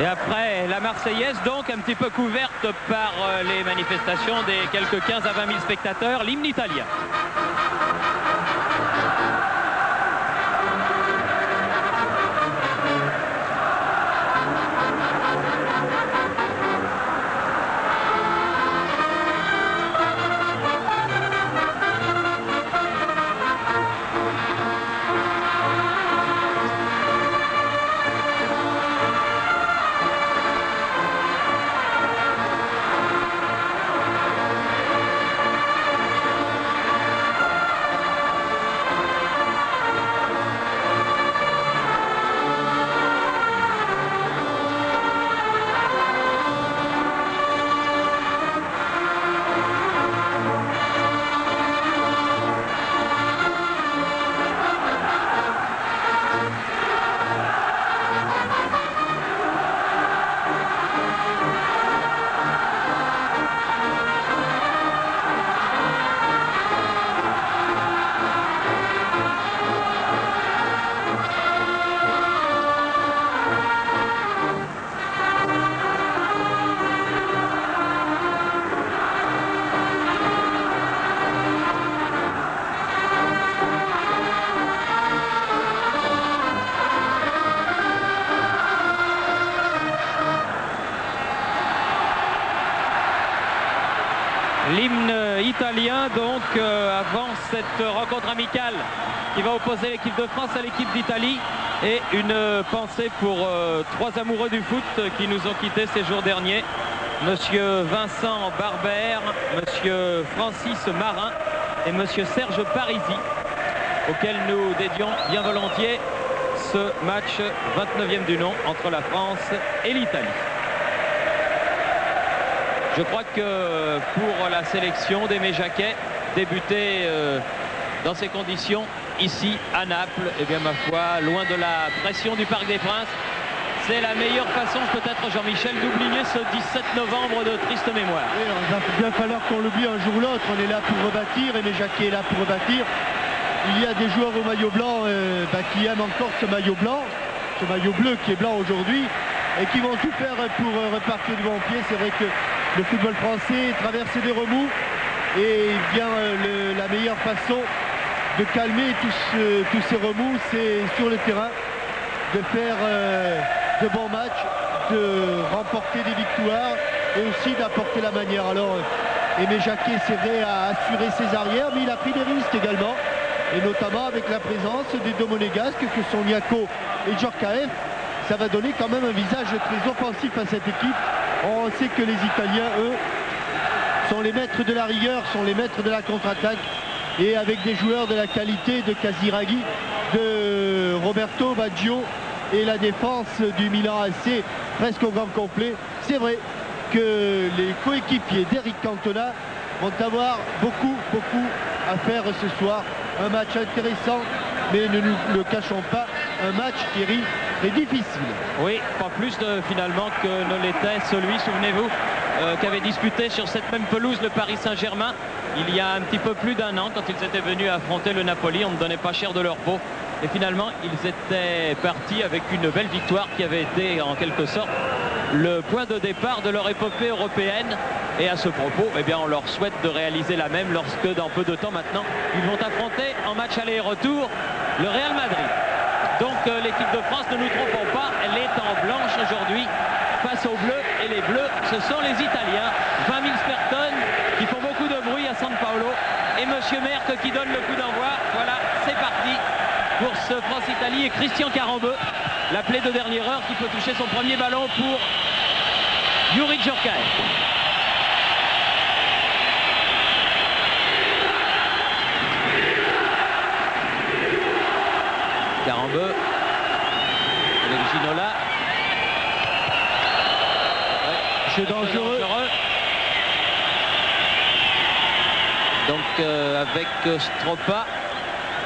Et après la Marseillaise, donc un petit peu couverte par les manifestations des quelques 15 à 20 000 spectateurs, l'hymne italien. L'hymne italien donc avant cette rencontre amicale qui va opposer l'équipe de France à l'équipe d'Italie. Et une pensée pour trois amoureux du foot qui nous ont quittés ces jours derniers. Monsieur Vincent Barbert, monsieur Francis Marin et monsieur Serge Parisi, auxquels nous dédions bien volontiers ce match 29e du nom entre la France et l'Italie. Je crois que pour la sélection d'Aimé Jacquet, débuter dans ces conditions, ici à Naples, et bien ma foi, loin de la pression du Parc des Princes, c'est la meilleure façon peut-être, Jean-Michel, d'oublier ce 17 novembre de triste mémoire. Oui, il va bien falloir qu'on l'oublie un jour ou l'autre. On est là pour rebâtir, Aimé Jacquet est là pour rebâtir. Il y a des joueurs au maillot blanc qui aiment encore ce maillot blanc, ce maillot bleu qui est blanc aujourd'hui, et qui vont tout faire pour repartir du bon pied. C'est vrai que le football français traverse des remous et bien la meilleure façon de calmer tous ces remous, c'est sur le terrain de faire de bons matchs, de remporter des victoires et aussi d'apporter la manière. Alors Aimé Jacquet, c'est vrai, a assuré ses arrières, mais il a pris des risques également, et notamment avec la présence des deux monégasques que sont Niako et Djorkaeff. Ça va donner quand même un visage très offensif à cette équipe. On sait que les Italiens, eux, sont les maîtres de la rigueur, sont les maîtres de la contre-attaque, et avec des joueurs de la qualité de Casiraghi, de Roberto Baggio et la défense du Milan AC presque au grand complet. C'est vrai que les coéquipiers d'Eric Cantona vont avoir beaucoup à faire ce soir. Un match intéressant, mais ne nous le cachons pas, un match, Thierry, très difficile. Oui, pas plus finalement que ne l'était celui, souvenez-vous, qu'avait disputé sur cette même pelouse le Paris Saint-Germain il y a un petit peu plus d'un an, quand ils étaient venus affronter le Napoli. On ne donnait pas cher de leur peau. Et finalement, ils étaient partis avec une belle victoire qui avait été en quelque sorte le point de départ de leur épopée européenne. Et à ce propos, eh bien, on leur souhaite de réaliser la même lorsque dans peu de temps maintenant, ils vont affronter en match aller et retour le Real Madrid. Donc l'équipe de France, ne nous trompons pas, elle est en blanche aujourd'hui face aux Bleus. Et les Bleus, ce sont les Italiens. 20 000 personnes qui font beaucoup de bruit à San Paolo. Et monsieur Merck qui donne le coup d'envoi. Voilà, c'est parti pour ce France-Italie. Et Christian Carambeu, l'appelé de dernière heure, qui peut toucher son premier ballon pour Youri Djorkaeff. Carambeu avec Ginola. Ouais, c'est dangereux. Donc avec Stropa.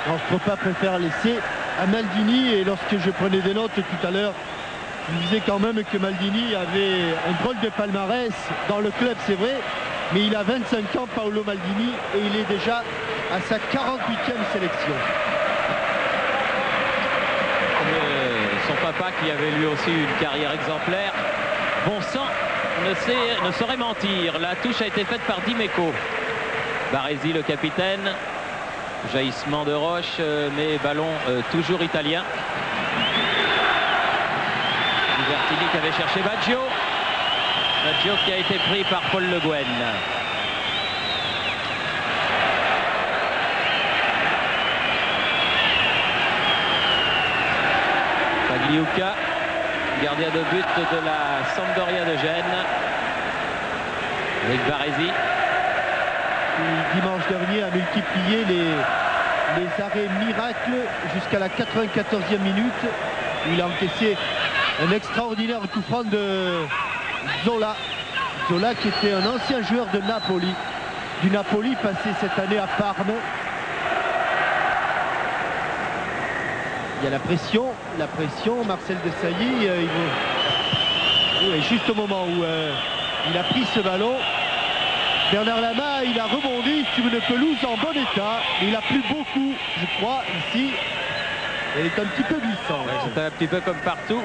Alors, Stropa préfère laisser à Maldini, et lorsque je prenais des notes tout à l'heure, je disais quand même que Maldini avait un drôle de palmarès dans le club, c'est vrai, mais il a 25 ans, Paolo Maldini, et il est déjà à sa 48e sélection. Son papa Stroppa, qui avait lui aussi une carrière exemplaire. Bon sang ne saurait mentir. La touche a été faite par Dimeco. Baresi, le capitaine. Jaillissement de roche, mais ballon toujours italien. Albertini qui avait cherché Baggio. Baggio qui a été pris par Paul Le Guen. Pagliuca, gardien de but de la Sampdoria de Gênes. Avec Baresi. Qui, dimanche dernier, a multiplié les arrêts miracles jusqu'à la 94e minute, où il a encaissé un extraordinaire coup franc de Zola. Zola qui était un ancien joueur de Napoli, du Napoli, passé cette année à Parme. Il y a la pression, Marcel Desailly, oui, juste au moment où il a pris ce ballon, Bernard Lama, il a rebondi sur une pelouse en bon état, mais il a plu beaucoup, je crois, ici. Elle est un petit peu glissante. Ouais, c'est un petit peu comme partout.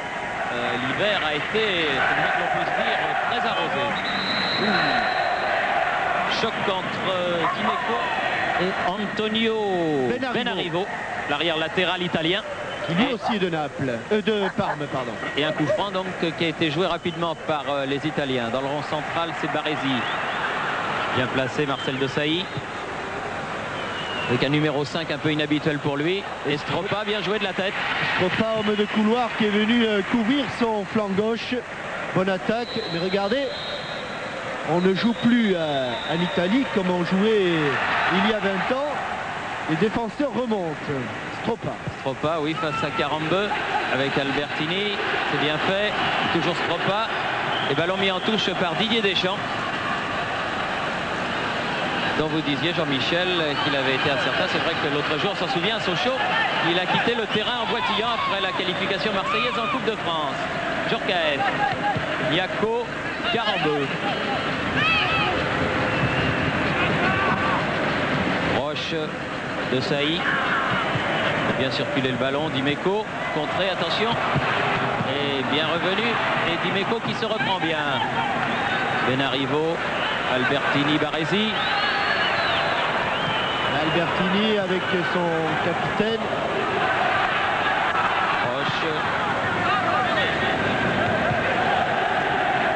L'hiver a été, c'est le moins que l'on puisse dire, très arrosé. Choc entre Dimeco et Antonio Benarivo, l'arrière latéral italien. Qui lui aussi est de Naples, de Parme, pardon. Et un coup franc donc qui a été joué rapidement par les Italiens. Dans le rond central, c'est Baresi. Bien placé, Marcel Desailly. Avec un numéro 5 un peu inhabituel pour lui. Et Stroppa, bien joué de la tête. Stroppa, homme de couloir, qui est venu couvrir son flanc gauche. Bonne attaque, mais regardez, on ne joue plus en Italie comme on jouait il y a 20 ans. Les défenseurs remontent. Stroppa. Stroppa, oui, face à Carambeu avec Albertini. C'est bien fait. Toujours Stroppa. Et ballon mis en touche par Didier Deschamps. Dont vous disiez, Jean-Michel, qu'il avait été incertain. C'est vrai que l'autre jour, on s'en souvient, à Sochaux, il a quitté le terrain en boitillant après la qualification marseillaise en Coupe de France. Djorkaeff, Niako, Carambeu. Roche, Desailly. Bien circulé le ballon, Dimeco, contré, attention. Et bien revenu. Et Dimeco qui se reprend bien. Benarivo, Albertini, Baresi. Albertini avec son capitaine. Roche.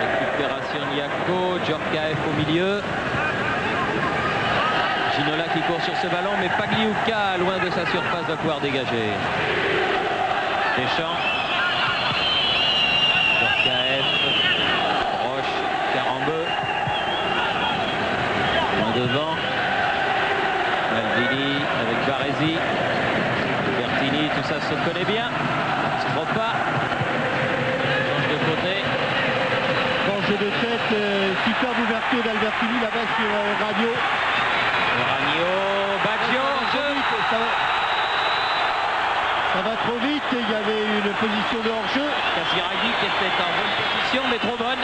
Récupération Niako, Djorkaeff au milieu. Ginola qui court sur ce ballon, mais Pagliuca, loin de sa surface, va pouvoir dégager. Deschamps. Djorkaeff. Roche, Carambeu. Loin devant. Maldini avec Baresi. Bertini, tout ça se connaît bien. Stroppa. Change de côté. Bon jeu de tête, superbe ouverture d'Albertini là-bas sur Radio. Ragno, Baggio, ça va trop vite, il y avait une position de hors-jeu. Casiraghi qui était en bonne position, mais trop bonne,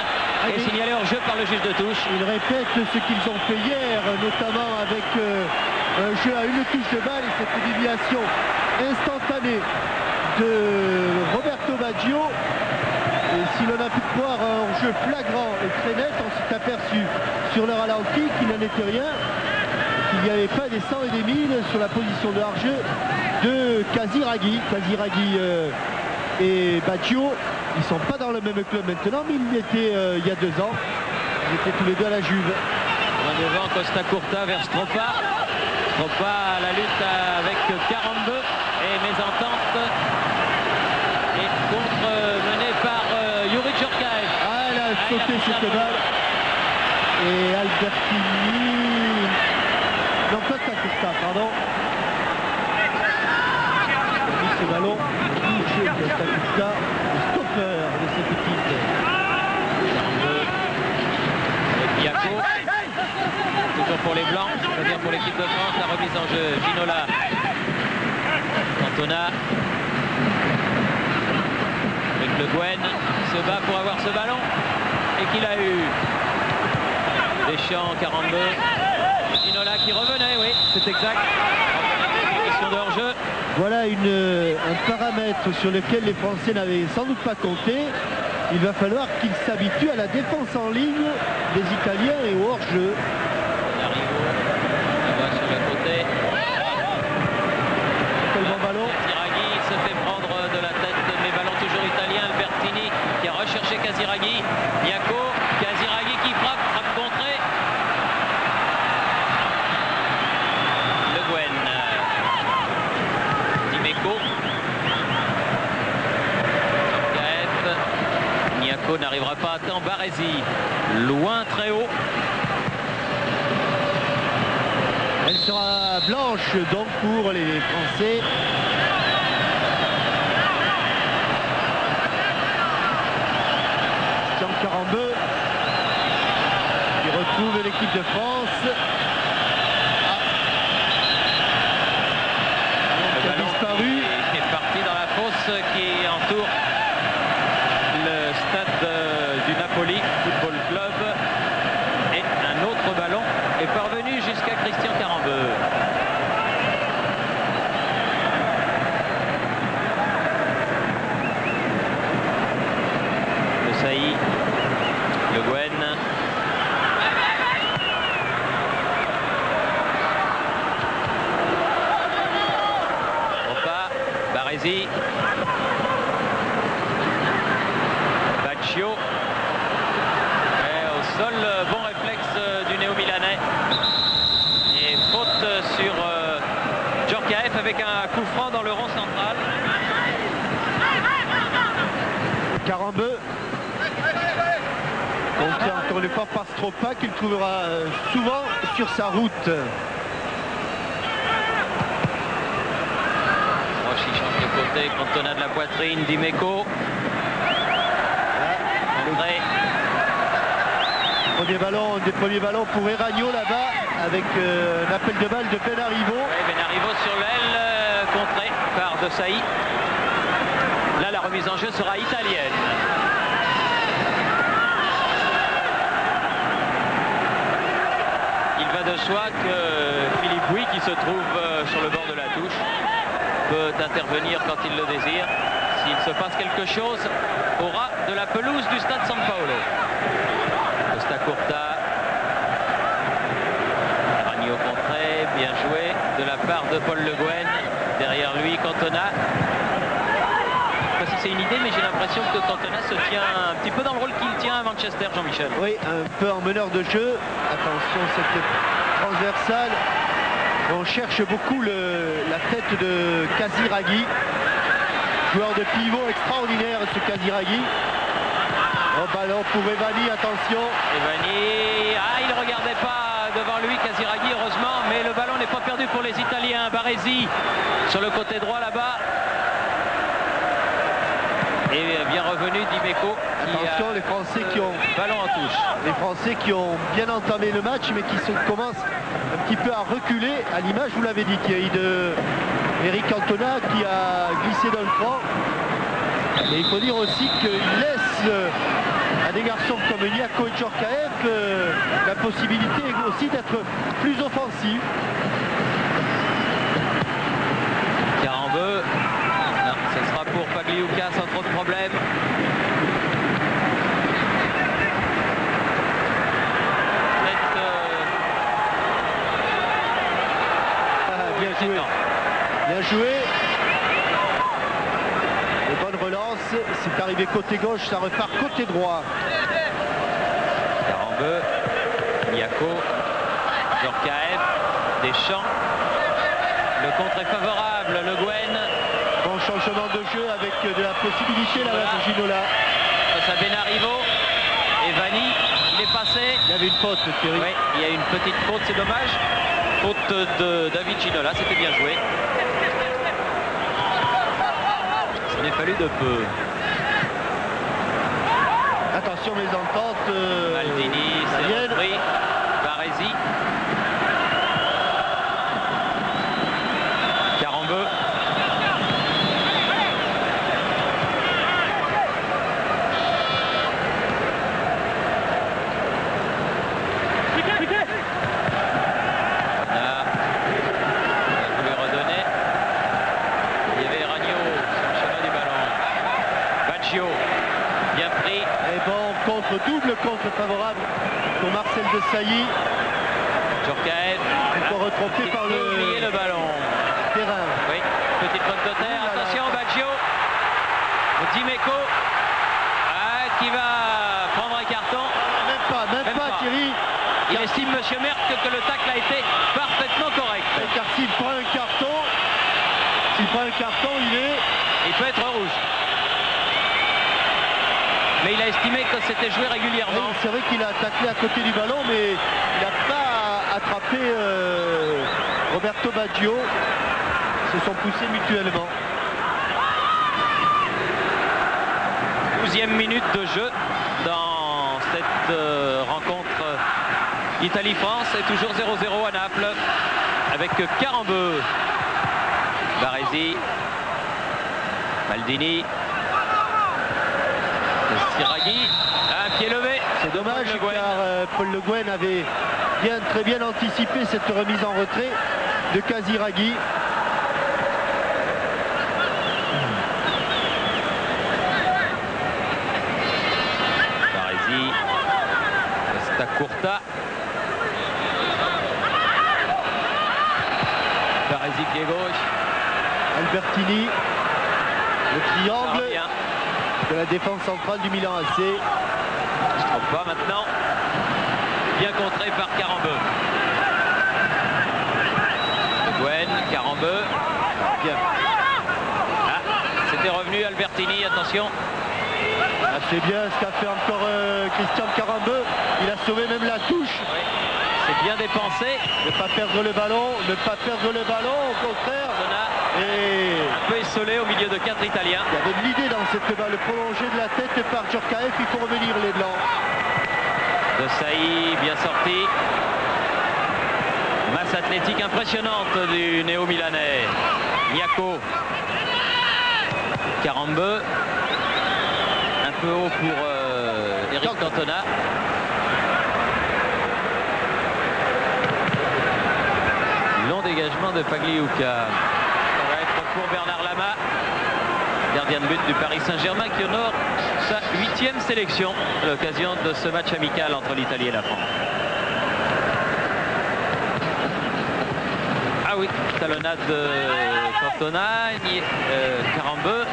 et signalé hors-jeu par le juge de touche. Ils répètent ce qu'ils ont fait hier, notamment avec un jeu à une touche de balle et cette déviation instantanée de Roberto Baggio. Et si l'on a pu croire un jeu flagrant et très net, on s'est aperçu sur le ralenti qu'il n'en était rien. Il n'y avait pas des 100 et des 1000 sur la position de hors-jeu de Casiraghi. Casiraghi et Baggio, ils ne sont pas dans le même club maintenant, mais ils l'étaient il y a 2 ans. Ils étaient tous les deux à la Juve. Loin devant, Costa Curta vers Stroppa. Stroppa à la lutte avec Carambeu et mésentente. Et contre mené par Youri Djorkaeff. Ah, elle a sauté cette balle. Et Albertini... Non, Costa Curta, pardon. Il a mis ce ballon, touché Costa Curta, le stopper de cette équipe. Et Niako. Toujours pour les Blancs, c'est-à-dire pour l'équipe de France, la remise en jeu. Ginola. Cantona. Avec Le Guen, se bat pour avoir ce ballon. Et qu'il a eu. Deschamps, Carambeu. Ginola qui revenait, oui, c'est exact. Position de hors-jeu. Voilà un paramètre sur lequel les Français n'avaient sans doute pas compté. Il va falloir qu'ils s'habituent à la défense en ligne des Italiens et au hors-jeu. Sur le côté. Quel bon ballon. Casiraghi se fait prendre de la tête, mais ballon toujours italien. Albertini qui a recherché Casiraghi. Niaco, Casiraghi qui frappe contrée. Le Guen. Dimeco. Niaco n'arrivera pas à temps. Baresi, loin, très haut. Elle sera blanche donc pour les Français. Christian Carambeu qui retrouve l'équipe de France. Le ballon disparu. Qui est parti dans la fosse qui entoure le stade du Napoli Football Club. Et un autre ballon est parvenu jusqu'à Christian Carambeu. Le Sailly, Le Guen. Opa, Baresi. Baccio. Et au sol, bon réflexe du néo-milanais. Et faute sur Djorkaeff avec un coup franc dans le rond central. Carambeu. Contré encore une fois par Stropa qu'il trouvera souvent sur sa route. Roche qui change de côté, Cantona de la poitrine, Dimeco. André. Des premiers ballons pour Eragno là-bas avec un appel de balle de Benarivo. Oui, Benarivo sur l'aile, contré par De Sailly. Là, la remise en jeu sera italienne. Il va de soi que Philippe Bouy, qui se trouve sur le bord de la touche, peut intervenir quand il le désire. S'il se passe quelque chose au ras de la pelouse du stade San Paolo. Costa Curta. Ragno contré, bien joué de la part de Paul Le Guen. Derrière lui, Cantona. Je ne sais pas si c'est une idée, mais j'ai l'impression que Cantona se tient un petit peu dans le rôle qu'il tient à Manchester, Jean-Michel. Oui, un peu en meneur de jeu. Attention, cette transversale. On cherche beaucoup la tête de Casiraghi. Joueur de pivot extraordinaire, ce Casiraghi. Au ballon pour Evani, attention. Evani, il ne regardait pas devant lui Casiraghi, heureusement, mais le ballon n'est pas perdu pour les Italiens. Baresi sur le côté droit là-bas. Et bien revenu Dimeco. Attention, les Français qui ont ballon en touche. Les Français qui ont bien entamé le match, mais qui commencent un petit peu à reculer, à l'image, vous l'avez dit, Thierry, de Eric Cantona qui a glissé dans le franc. Mais il faut dire aussi qu'il laisse à des garçons comme Niaco et Djorkaeff la possibilité aussi d'être plus offensif. Carambeu. Non, ce sera pour Pagliuca sans trop de problème. Bien joué. Bien joué. Et bonne relance. C'est arrivé côté gauche, ça repart côté droit. Carambeu, Niaco, Djorkaeff, Deschamps. Le contre est favorable, Le Guen. Bon changement de jeu avec de la possibilité là de Ginola. Face à Benarivo. Evani, il est passé. Il y avait une faute, Thierry. Oui, il y a une petite faute, c'est dommage. Faute de David Ginola, c'était bien joué. Il en est fallu de peu. Attention mes ententes. Maldini, c'est repris. Baresi. Carambeu. Baggio, bien pris. Et bon, double contre favorable pour Marcel Desailly. Djorkaeff. Retrompé par le ballon. Terrain. Oui, petite faute de terre. Attention, Baggio. Dimeco. Qui va prendre un carton. Même pas Thierry. Il estime M. Merck que le tacle a été parfaitement correct. Car s'il prend un carton, il peut être rouge. Mais il a estimé que c'était joué régulièrement. Oui, c'est vrai qu'il a taclé à côté du ballon, mais il n'a pas attrapé Roberto Baggio. Ils se sont poussés mutuellement. 12e minute de jeu dans cette rencontre Italie-France. Et toujours 0-0 à Naples avec Carambeu, Baresi, Maldini, Siraghi, un pied levé. C'est dommage car Paul Le Guen avait très bien anticipé cette remise en retrait de Casiraghi. Baresi, Costa Curta. Baresi pied gauche. Albertini, le triangle de la défense centrale du Milan AC. Je ne trompe pas maintenant. Bien contré par Carambeu. Le Guen, Carambeu. Bien. C'était revenu Albertini, attention. C'est bien ce qu'a fait encore Christian Carambeu. Il a sauvé même la touche. Oui. C'est bien dépensé. Ne pas perdre le ballon, au contraire. Et un peu essolé au milieu de 4 Italiens. Il y avait de l'idée dans cette balle prolongée de la tête par Djorkaeff. Il faut revenir les Blancs. Desailly bien sorti. Masse athlétique impressionnante du néo-milanais. Niaco. Carambeu. Un peu haut pour Eric Cantona. Long dégagement de Pagliuca. Ça va être pour Bernard Lama, gardien de but du Paris Saint-Germain, qui honore sa 8e sélection à l'occasion de ce match amical entre l'Italie et la France. Ah oui, talonnade de Cantona, Carambeu,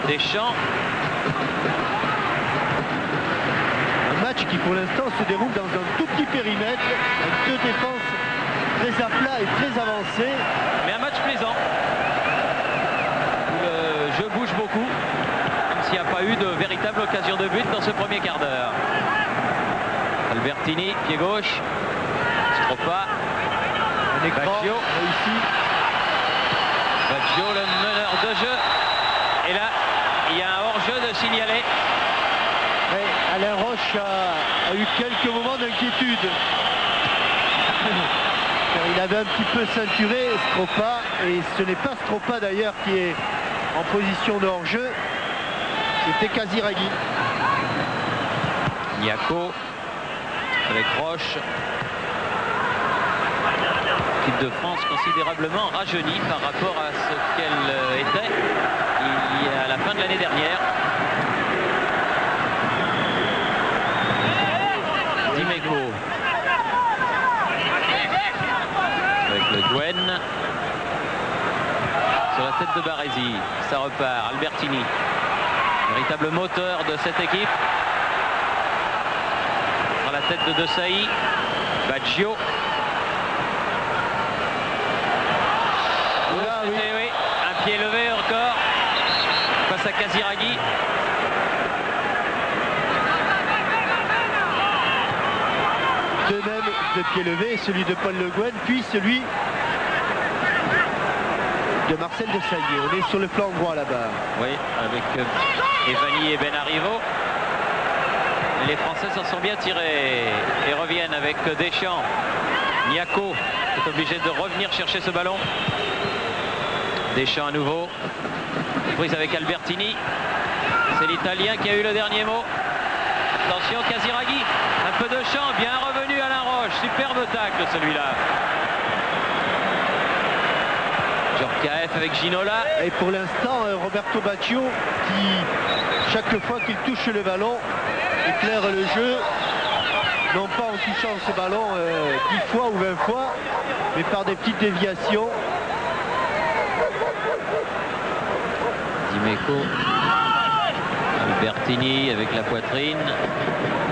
Deschamps. Un match qui pour l'instant se déroule dans un tout petit périmètre, avec deux défenses très à plat et très avancées. Mais un match plaisant. Le jeu bouge beaucoup, même s'il n'y a pas eu de véritable occasion de but dans ce premier quart d'heure. Albertini, pied gauche. Stropa. Un écran Baggio. réussi. Baggio, le meneur de jeu. Et là, il y a un hors-jeu de signalé. Ouais, Alain Roche a eu quelques moments d'inquiétude. Car il avait un petit peu ceinturé Stropa, et ce n'est pas Stropa d'ailleurs qui est en position de hors-jeu, c'était Casiraghi. Niaco avec Roche. L'équipe de France considérablement rajeunie par rapport à ce qu'elle était à la fin de l'année dernière. Dimeco avec le Guen sur la tête de Baresi. Ça repart. Albertini, véritable moteur de cette équipe. Sur la tête de Desailly. Baggio. Oui, un pied levé encore face à Casiraghi. De même de pied levé, celui de Paul Le Guen, puis celui de Marcel Desailly. On est sur le flanc droit là-bas. Oui, avec Evani et Benarivo. Les Français s'en sont bien tirés et reviennent avec Deschamps. Niaco est obligé de revenir chercher ce ballon. Deschamps à nouveau. Prise avec Albertini. C'est l'Italien qui a eu le dernier mot. Attention, Casiraghi. Un peu de champ. Bien revenu Alain Roche. Superbe tacle celui-là. Djorkaeff avec Ginola. Et pour l'instant, Roberto Baggio qui chaque fois qu'il touche le ballon, éclaire le jeu, non pas en touchant ce ballon 10 fois ou 20 fois, mais par des petites déviations. Dimeco, Albertini avec la poitrine,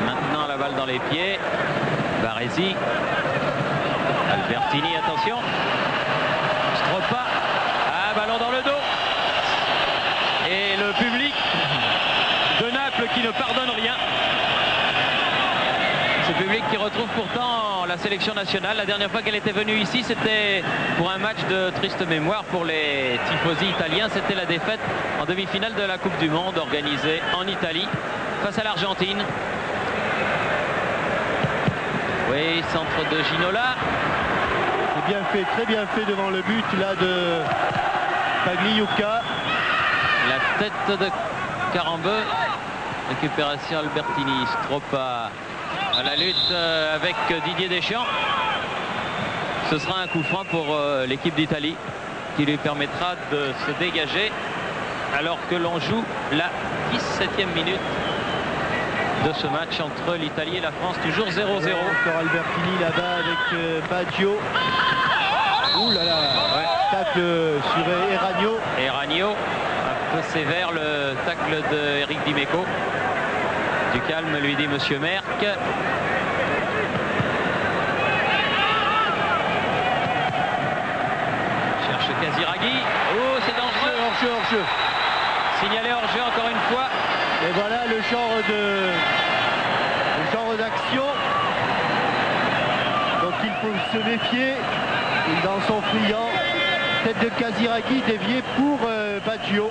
maintenant la balle dans les pieds, Baresi, Albertini, attention, Stropa, ballon dans le dos, et le public de Naples qui ne pardonne rien. Ce public qui retrouve pourtant la sélection nationale. La dernière fois qu'elle était venue ici, c'était pour un match de triste mémoire pour les tifosi italiens. C'était la défaite en demi-finale de la Coupe du Monde organisée en Italie face à l'Argentine. Oui, centre de Ginola. C'est bien fait, très bien fait devant le but là de Pagliuca. La tête de Carambeu. Récupération Albertini. Stropa à la lutte avec Didier Deschamps. Ce sera un coup franc pour l'équipe d'Italie qui lui permettra de se dégager alors que l'on joue la 17e minute de ce match entre l'Italie et la France, toujours 0-0. Encore Albertini là-bas avec Baggio. Ouh là là, ouais. Tacle sur Eragno. Eragno, un peu sévère le tacle de Eric Dimeco. Du calme, lui dit Monsieur Merck. Cherche Casiraghi. Oh, c'est dangereux. Hors-jeu. Signalé hors-jeu encore une fois. Et voilà le genre d'action dont il faut se méfier. Dans son friand, tête de Casiraghi déviée pour Baggio.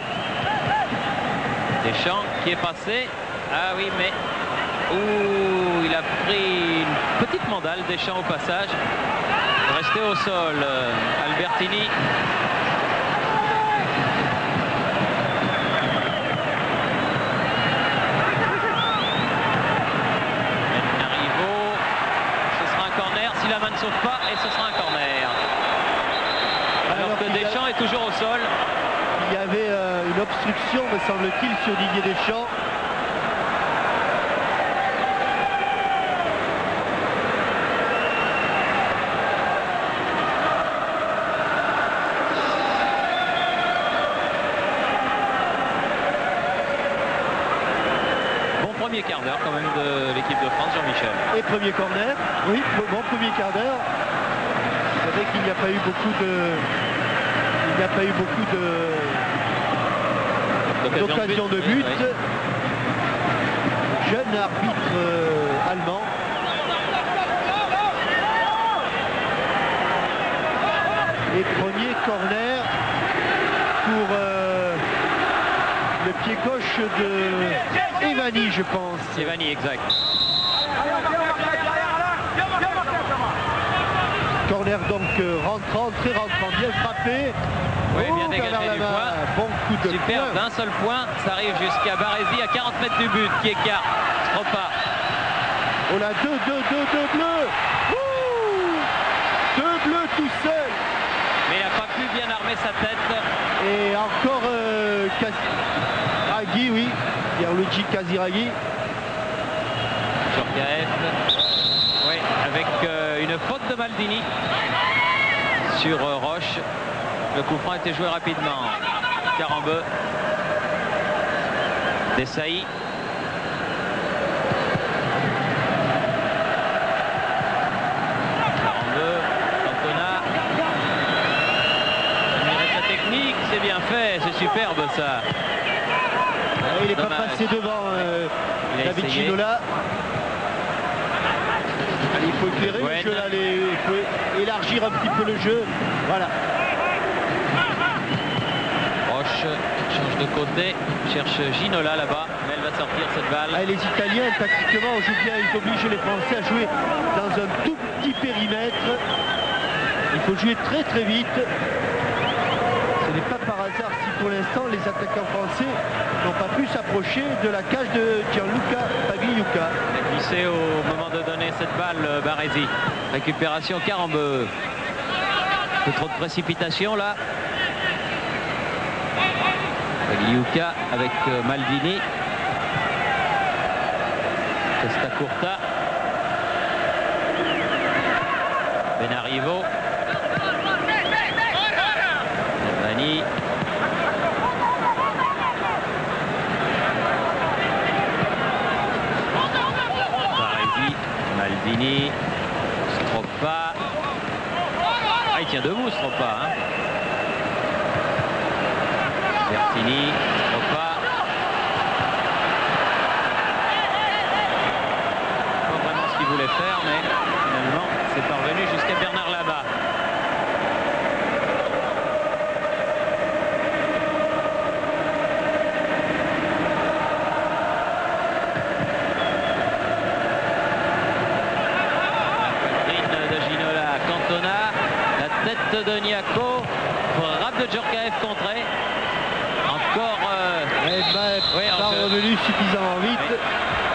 Deschamps qui est passé. Ah oui, mais il a pris une petite mandale, Deschamps au passage. Resté au sol, Albertini. La main ne sauve pas et ce sera un corner. Alors que Deschamps est toujours au sol. Il y avait une obstruction, me semble-t-il, sur Didier Deschamps. Premier quart d'heure quand même de l'équipe de France, Jean-Michel. Et premier corner, oui, bon premier quart d'heure. C'est vrai qu'il n'y a pas eu beaucoup d'occasions de but. Oui. Jeune arbitre allemand. Et premier corner pour le pied gauche de Evani, je pense. Evani, exact. Corner donc rentrant, très rentrant, bien frappé. Oui, bien dégagé du point. Bon coup de super, poing. d'un seul point. Ça arrive jusqu'à Baresi à 40 mètres du but, qui écarte Stropa. Oh là, deux bleus. Deux bleus tout seul. Mais il n'a pas pu bien armer sa tête. Et encore Casiraghi, oui. Pierluigi Casiraghi. Djorkaeff. Oui, avec une faute de Maldini sur Roche. Le coup franc a été joué rapidement. Carambeu. Desailly. Carambeu. Cantona. Admirez sa technique, c'est bien fait, c'est superbe ça. Il n'est pas passé devant David Ginola. Allez, il faut éclairer le jeu là, il faut élargir un petit peu le jeu. Voilà. Roche change de côté, cherche Ginola là-bas, mais elle va sortir cette balle. Les Italiens, tactiquement, ils obligent les Français à jouer dans un tout petit périmètre. Il faut jouer très très vite. Ce n'est pas par hasard si pour l'instant les attaquants français n'ont pas pu s'approcher de la cage de Gianluca Pagliuca. Glissé au moment de donner cette balle, Baresi. Récupération Carambeu. Un peu trop de précipitation là. Pagliuca avec Maldini. Costa Curta. Benarivo. Vani. Baresi. Maldini. Stroppa. Ah, il tient debout, Stroppa. Hein. Bertini. Stroppa. Pas vraiment ce qu'il voulait faire, mais finalement, c'est parvenu jusqu'à Bernard Labat. De Niako, frappe de Djorkaeff contrée. Encore pas revenu suffisamment vite. Oui.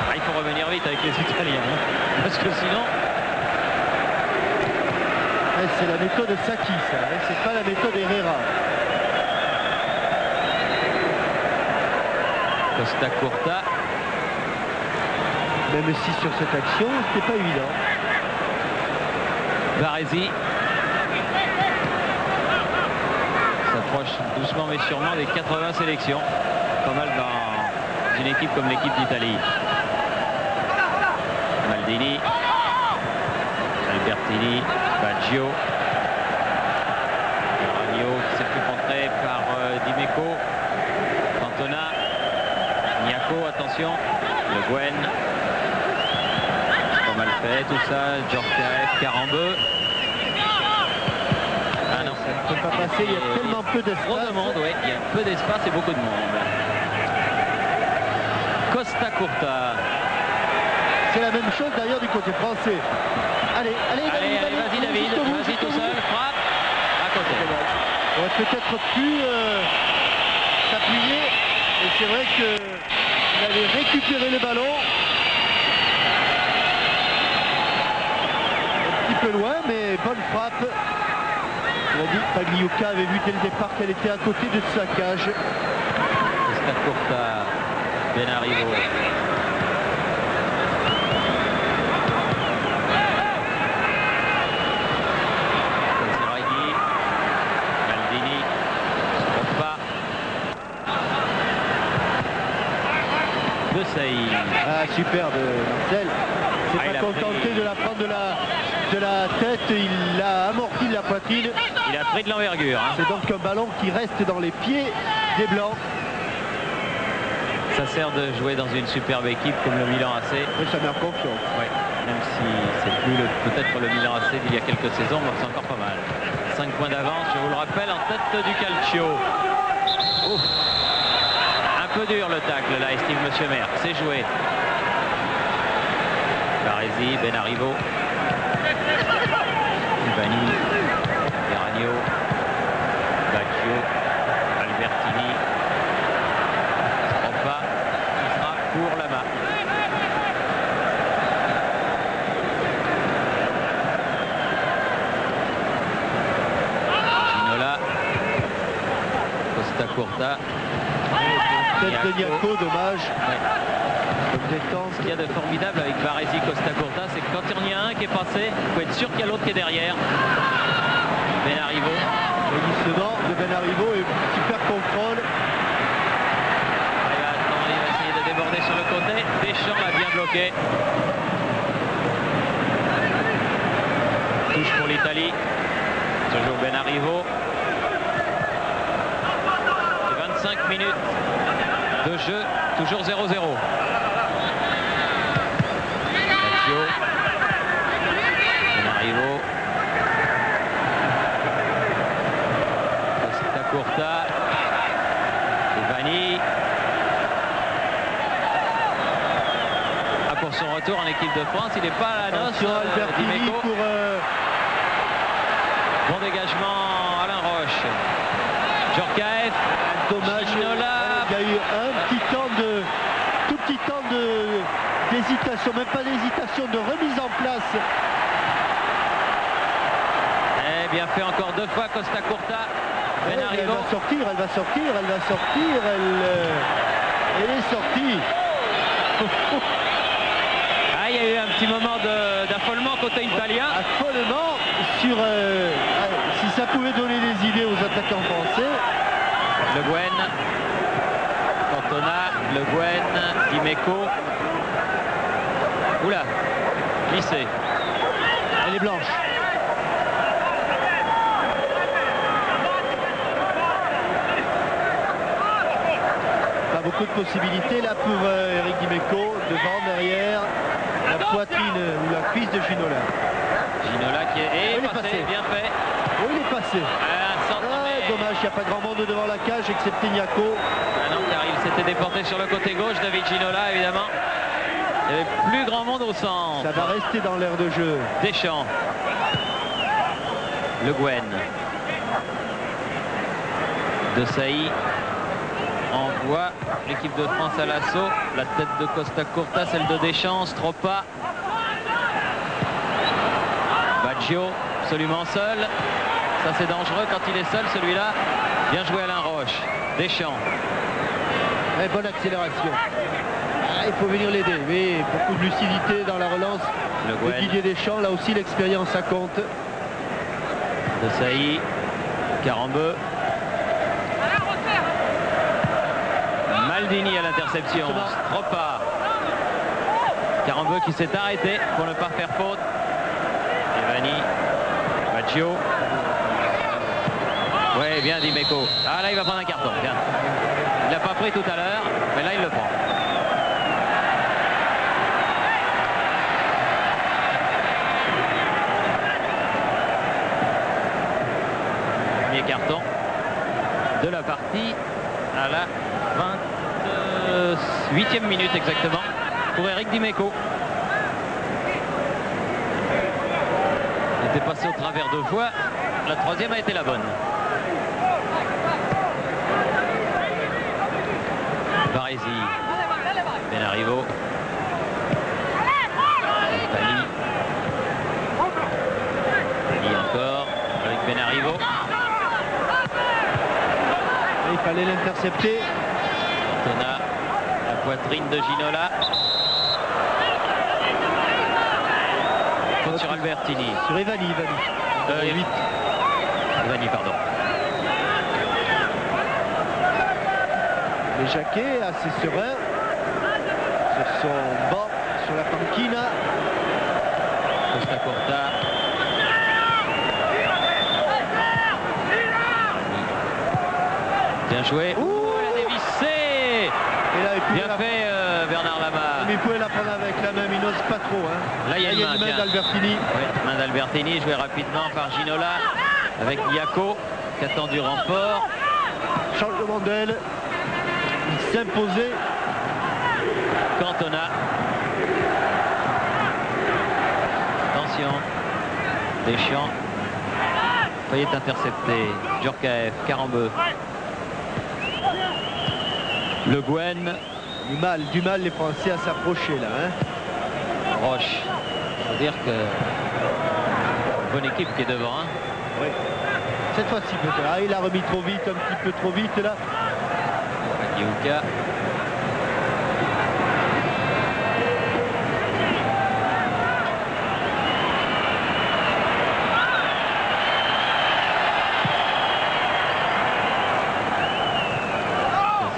Ah, il faut revenir vite avec les Italiens, hein, parce que sinon c'est la méthode Saki, ça, c'est pas la méthode Herrera. Costa Curta. Même si sur cette action c'était pas évident. Baresi s'approche doucement mais sûrement des 80 sélections. Pas mal dans une équipe comme l'équipe d'Italie. Maldini, Albertini, Baggio, Ragno qui s'est fait contrer par Dimeco, Cantona, Niako, attention, Le Guen. Pas mal fait tout ça, Djorkaeff, Carambeu. Ah non, ça ne peut pas passer, il y a tellement peu d'espace. Trop de monde, oui, il y a peu d'espace et beaucoup de monde. Costa Curta. C'est la même chose d'ailleurs du côté français. Allez, vas-y David, vas-y tout seul, frappe, à côté. On aurait peut-être pu s'appuyer, et c'est vrai qu'il avait récupéré le ballon. Un petit peu loin, mais bonne frappe. On a dit que Pagliuca avait vu dès le départ qu'elle était à côté de sa cage. Costa Curta, Benarivo. Maldini, Stroppa. De Saïd. Ah, superbe Marcel. C'est pas contenté de la prendre de la tête, il l'a amorti de la poitrine. Il a pris de l'envergure. Hein. C'est donc un ballon qui reste dans les pieds des Blancs. Ça sert de jouer dans une superbe équipe comme le Milan AC. Oui, ça met en confiance. Ouais, même si c'est plus peut-être le Milan AC d'il y a quelques saisons, mais c'est encore pas mal. 5 points d'avance, je vous le rappelle, en tête du Calcio. Ouf. Un peu dur le tacle là, estime Monsieur Maire. C'est joué. Baresi, Benarivo. Vani, Ragno, Baggio, Albertini, Stroppa, qui sera pour la main. Ginola, Costa Curta, Tête de Niako, dommage. Ouais. Ce qu'il y a de formidable avec Baresi Costa Curta, c'est que quand il y en a un qui est passé, il faut être sûr qu'il y a l'autre qui est derrière. Benarivo. Le glissement de Benarivo et super contrôle. Il va essayer de déborder sur le côté. Deschamps l'a bien bloqué. Touche pour l'Italie. Toujours Benarivo. Et 25 minutes de jeu, toujours 0-0. Benarivo, Costa Curta, Vani. Ah, pour son retour en équipe de France, il n'est pas à la noce. Albertini pour bon dégagement, Alain Roche. Djorkaeff, dommage. Ginola. Il y a eu tout petit temps d'hésitation, même pas d'hésitation, de remise en place. Eh bien fait encore 2 fois Costa Curta. Benarivo. Elle va sortir, elle est sortie. petit moment d'affolement côté italien. Affolement sur... si ça pouvait donner des idées aux attaquants français. Le Guen, Cantona, Le Guen, Dimeco. Oula, glissé. Elle est blanche. Pas beaucoup de possibilités là pour Eric Dimeco, devant, derrière, la poitrine ou la cuisse de Ginola. Ginola qui est, il est passé, passé. bien fait. Oui, il est passé. Dommage, il n'y a pas grand monde devant la cage excepté Niaco. Ah non, car il s'était déporté sur le côté gauche, David Ginola évidemment. Il n'y avait plus grand monde au centre. Ça va rester dans l'air de jeu. Deschamps. Le Guen. De Sailly envoie l'équipe de France à l'assaut. La tête de Costa Curta, celle de Deschamps, Stropa. Baggio, absolument seul. Ça c'est dangereux quand il est seul celui-là. Bien joué Alain Roche. Deschamps. Ouais, bonne accélération. Il faut venir l'aider. Mais beaucoup de lucidité dans la relance de Didier Deschamps. Là aussi l'expérience ça compte. De Sailly. Carambeu. Maldini à l'interception. Stropa. Carambeu qui s'est arrêté pour ne pas faire faute. Evani. Baggio. Ouais, bien Dimeco. Ah là il va prendre un carton. Bien. Il l'a pas pris tout à l'heure, mais là il le prend. Premier carton de la partie à la 28e minute exactement pour Eric Dimeco. Il était passé au travers 2 fois. La troisième a été la bonne. Baresi. Benarivo. Bali. Bali encore avec Benarivo. Il fallait l'intercepter. Cantona. La poitrine de Ginola. Faute sur Albertini. Sur Evani. 8. Evani, pardon. Le Jacquet assez serein sur son banc, sur la panquina. Costa Curta. Bien joué. Ouh, elle a dévissé. Et là, il bien fait Bernard Lama. Mais il pouvait la prendre avec la main, mais il n'ose pas trop. Hein. Là, il y a une main d'Albertini. Oui, main d'Albertini, jouée rapidement par Ginola avec Niaco qui attend du renfort. Changement d'aile. Il s'imposait. Cantona. Attention. Deschamps. Il est intercepté. Djorkaeff, Carambeu. Le Guen. Du mal les Français à s'approcher là. Hein. Roche. Il faut dire que bonne équipe qui est devant. Hein. Oui. Cette fois-ci peut-être. Ah, il a remis trop vite, un petit peu trop vite là. Akiuka.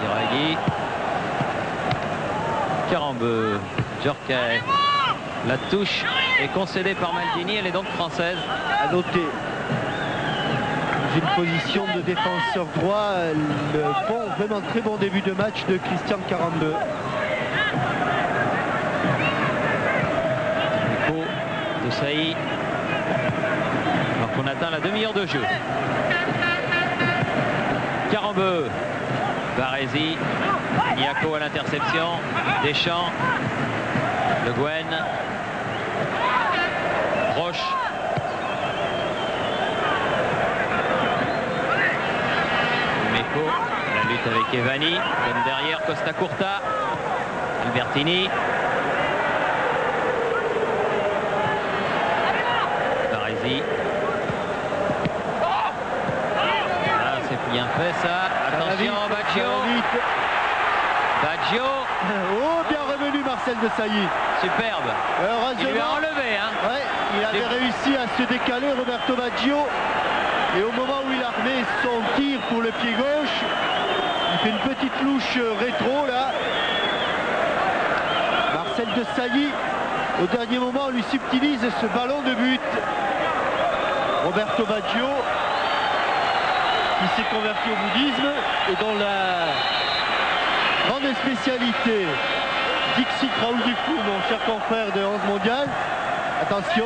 Ziraghi. Carambeu. Djorkaeff. La touche est concédée par Maldini, elle est donc française. À noter. Une position de défenseur droit, le vraiment très bon début de match de Christian Carambeu. De Sailly. Alors qu'on atteint la demi-heure de jeu. Carambeu. Baresi. Niaco à l'interception. Deschamps. Le Guen. Roche. Meco. La lutte avec Evani. Comme derrière Costa Curta. Albertini. Baresi. Ah, c'est bien fait ça. Attention, Baggio. Baggio. Oh, bien revenu Marcel Desailly. Superbe. Heureusement. Il lui a enlevé. Hein. Ouais, il avait réussi à se décaler, Roberto Baggio. Et au moment où il a remis son tir pour le pied gauche, il fait une petite louche rétro là. Marcel Desailly, au dernier moment, lui subtilise ce ballon de but. Roberto Baggio, qui s'est converti au bouddhisme et dont la grande spécialité, Dixit Raoul Dufour, mon cher confrère de 11 mondial. Attention.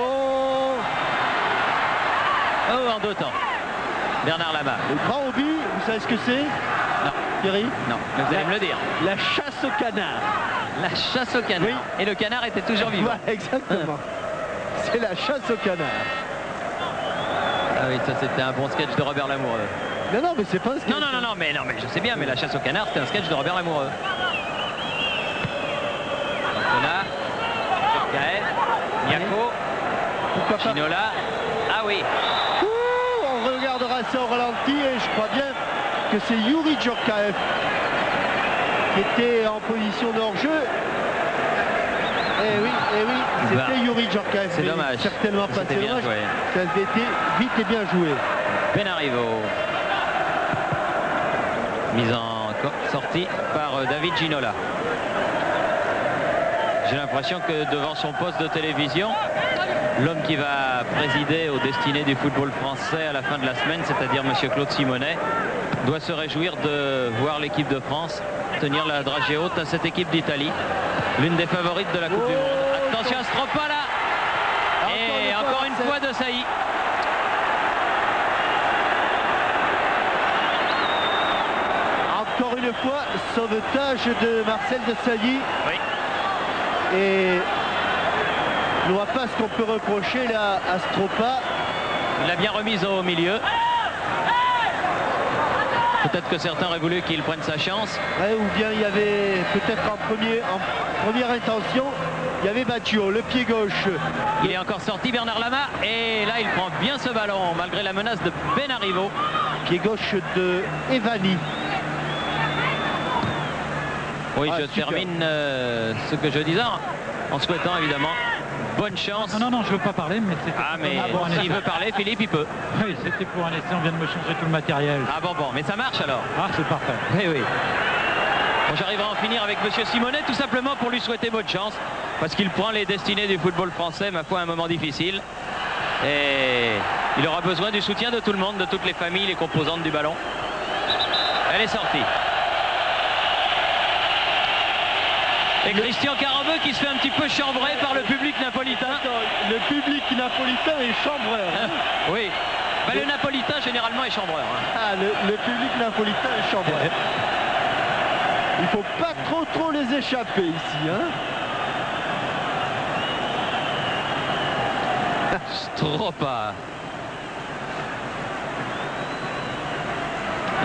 Oh, en 2 temps. Bernard Lama. Le grand hobby, vous savez ce que c'est? Non. Thierry? Non, mais vous allez me le dire. La chasse au canard. La chasse au canard. Oui. Et le canard était toujours vivant. Voilà, exactement. C'est la chasse au canard. Ah oui, ça c'était un bon sketch de Robert Lamoureux. Non, non, mais c'est pas un sketch. Non, mais je sais bien, mais la chasse au canard, c'était un sketch de Robert Lamoureux. Cantona, Djorkaeff, Niako, pourquoi pas Ginola. Ah oui. On regardera ça au ralenti et je crois bien que c'est Youri Djorkaeff qui était en position de hors-jeu. Eh oui, c'était Youri Djorkaeff. C'est dommage. Certainement pas. C'est dommage. Joué. Ça a été vite et bien joué. Benarivo. Mise en sortie par David Ginola. J'ai l'impression que devant son poste de télévision, l'homme qui va présider aux destinées du football français à la fin de la semaine, c'est-à-dire M. Claude Simonet, doit se réjouir de voir l'équipe de France tenir la dragée haute à cette équipe d'Italie, l'une des favorites de la Coupe du Monde. Attention à Stropala. Et encore une fois Desailly. Encore une fois, sauvetage de Marcel Desailly. Oui. Et je ne vois pas ce qu'on peut reprocher là à Stropa. Il l'a bien remise au milieu. Peut-être que certains auraient voulu qu'il prenne sa chance. Ouais, ou bien il y avait peut-être en première intention, il y avait Baggio, le pied gauche. Il est encore sorti Bernard Lama et là il prend bien ce ballon malgré la menace de Benarivo. Pied gauche de Evani. Oui, je termine ce que je disais en souhaitant évidemment bonne chance. Non, je veux pas parler, mais c'est... Ah, mais s'il veut parler, Philippe, il peut. Oui, c'était pour un essai, on vient de me changer tout le matériel. Ah bon, mais ça marche alors. Ah, c'est parfait. Oui. Bon, j'arriverai à en finir avec Monsieur Simonet, tout simplement pour lui souhaiter bonne chance, parce qu'il prend les destinées du football français, ma foi, à un moment difficile. Et il aura besoin du soutien de tout le monde, de toutes les familles, les composantes du ballon. Elle est sortie. Et Christian Carambeu qui se fait un petit peu chambrer par le public napolitain. Le public napolitain est chambreur. Oui. Ben, le napolitain généralement est chambreur. Ah, le public napolitain est chambreur. Il faut pas trop les échapper ici. Stropa.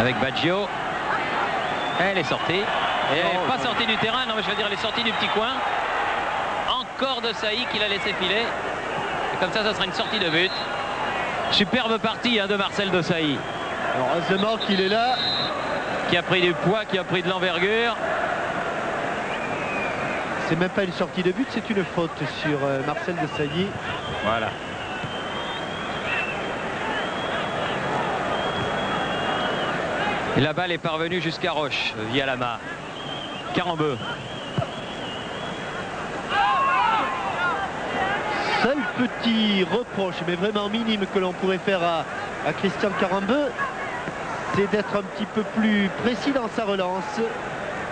Avec Baggio. Elle est sortie. Et elle n'est pas sortie du terrain, non mais je veux dire elle est sortie du petit coin. Encore Desailly qui l'a laissé filer. Et comme ça sera une sortie de but. Superbe partie de Marcel Desailly. Heureusement qu'il est là. Qui a pris du poids, qui a pris de l'envergure. C'est même pas une sortie de but, c'est une faute sur Marcel Desailly. Voilà. Et la balle est parvenue jusqu'à Roche via Lama. Carambeu. Seul petit reproche, mais vraiment minime, que l'on pourrait faire à Christian Carambeu, c'est d'être un petit peu plus précis dans sa relance,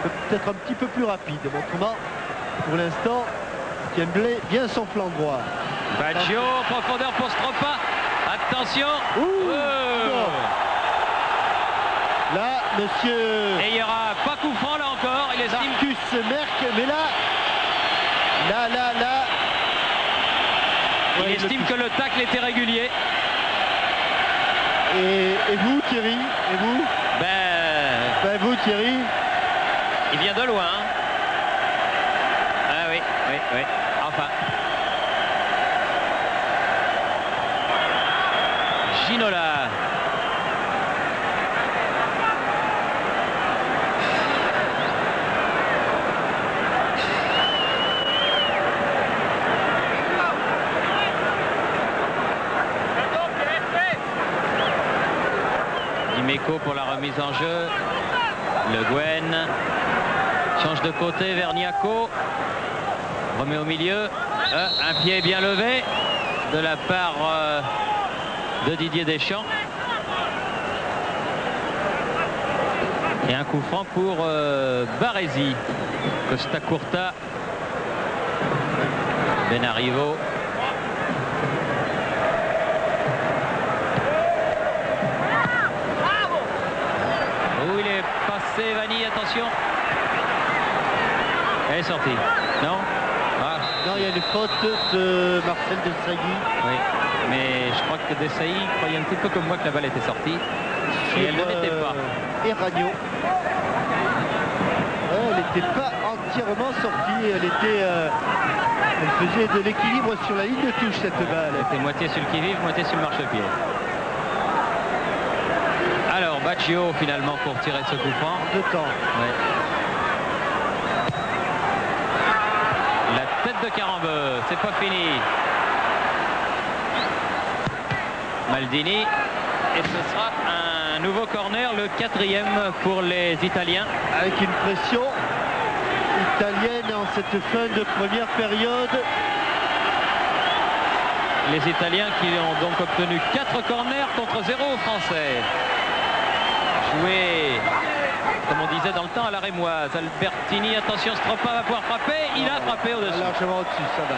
peut-être un petit peu plus rapide. Autrement, pour l'instant, tient bien son flanc droit. Baggio, profondeur pour Stropa. Attention. Là, monsieur... Et il n'y aura pas coup franc là encore. Il estime... Marcus Merck, mais là... Il estime que le tacle était régulier. Et vous, Thierry? Et vous? Ben vous, Thierry? Il vient de loin. Ah oui. Enfin. Ginola. Dimeco pour la remise en jeu. Le Guen change de côté vers Niaco. Remet au milieu. Un pied bien levé de la part de Didier Deschamps. Et un coup franc pour Baresi. Costa Curta. Benarivo. Où il est passé, Vanni, attention. Elle est sortie. Non? Ah. Non, il y a une faute de Marcel Desailly. Oui, mais je crois que Desailly croyait un petit peu comme moi que la balle était sortie. Et elle ne l'était pas. Eragno. Elle n'était pas entièrement sortie. Elle faisait de l'équilibre sur la ligne de touche, cette balle. C'était moitié sur le qui-vive, moitié sur le marchepied. Alors, Baggio finalement pour tirer ce coup franc. De temps. Ouais. La tête de Carambeu, c'est pas fini. Maldini. Et ce sera un nouveau corner, le 4e pour les Italiens. Avec une pression italienne en cette fin de première période. Les Italiens qui ont donc obtenu 4 corners contre 0 aux Français. Joué, comme on disait dans le temps, à la rémoise. Albertini, attention, Stropa va pouvoir frapper. Il a frappé au-dessus. Largement au-dessus, ça va.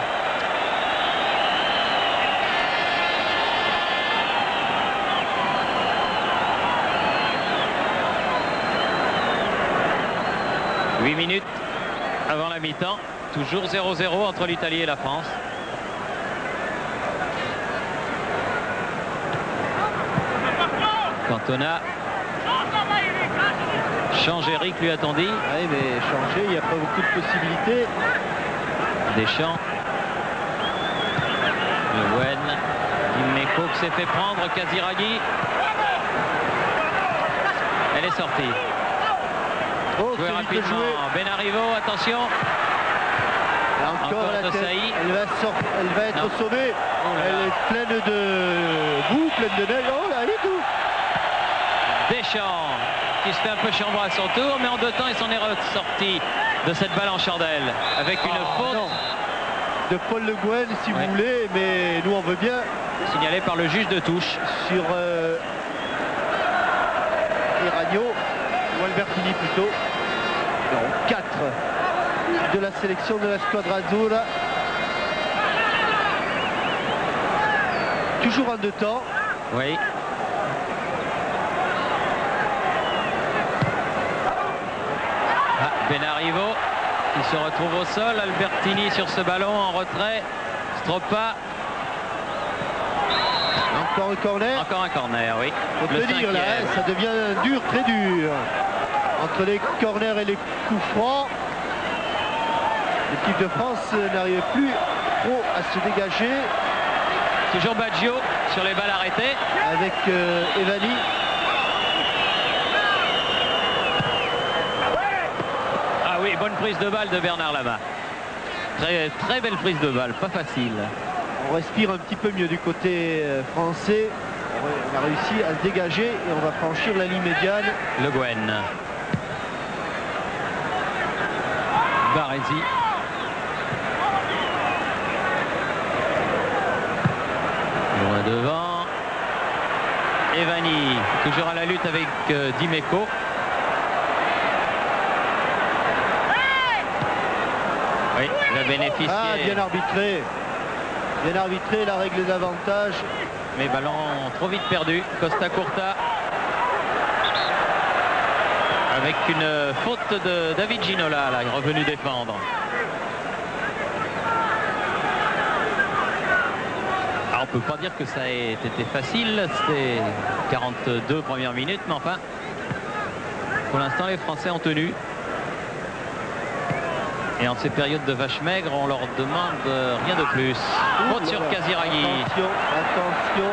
Huit minutes avant la mi-temps, toujours 0-0 entre l'Italie et la France. Cantona. Change, Eric lui a-t-on dit. Oui, mais changer, il n'y a pas beaucoup de possibilités. Deschamps. Le Wen. Dimeco qui s'est fait prendre. Casiraghi. Elle est sortie. Oh, Joué rapidement. Benarivo, attention. Encore la tête. Elle va être Non. sauvée. Oh là là. Elle est pleine de boue, pleine de neige. Oh là, et tout. Deschamps qui se fait un peu chambrer à son tour, mais en 2 temps il s'en est ressorti de cette balle en chandelle avec une faute non. De Paul Le Guen, si Ouais. vous voulez, mais nous on veut bien signalée par le juge de touche. sur Eragno ou Albertini plutôt. Non, 4 de la sélection de la Squadra Azzurra. Toujours en 2 temps. Oui. Benarivo qui se retrouve au sol. Albertini sur ce ballon en retrait. Stropa. Encore un corner. Encore un corner, oui. Faut Le te dire là, 5e. ça devient dur, très dur. Entre les corners et les coups francs, l'équipe de France n'arrive plus trop à se dégager. Toujours Baggio sur les balles arrêtées. Avec Evani. Ah oui, bonne prise de balle de Bernard Lama. Très, très belle prise de balle, pas facile. On respire un petit peu mieux du côté français. On a réussi à se dégager et on va franchir la ligne médiane. Le Guen. Baresi. Loin devant. Evani, toujours à la lutte avec Dimeco. Oui, il a bénéficié. Ah, bien arbitré. Bien arbitré, la règle d'avantage. Mais ballon trop vite perdu. Costa Curta. Avec une faute de David Ginola, là, revenu défendre. Alors, on peut pas dire que ça ait été facile. C'était 42 premières minutes, mais enfin, pour l'instant, les Français ont tenu. Et en ces périodes de vache maigre, on leur demande rien de plus. Faute sur Casiraghi. Attention, attention.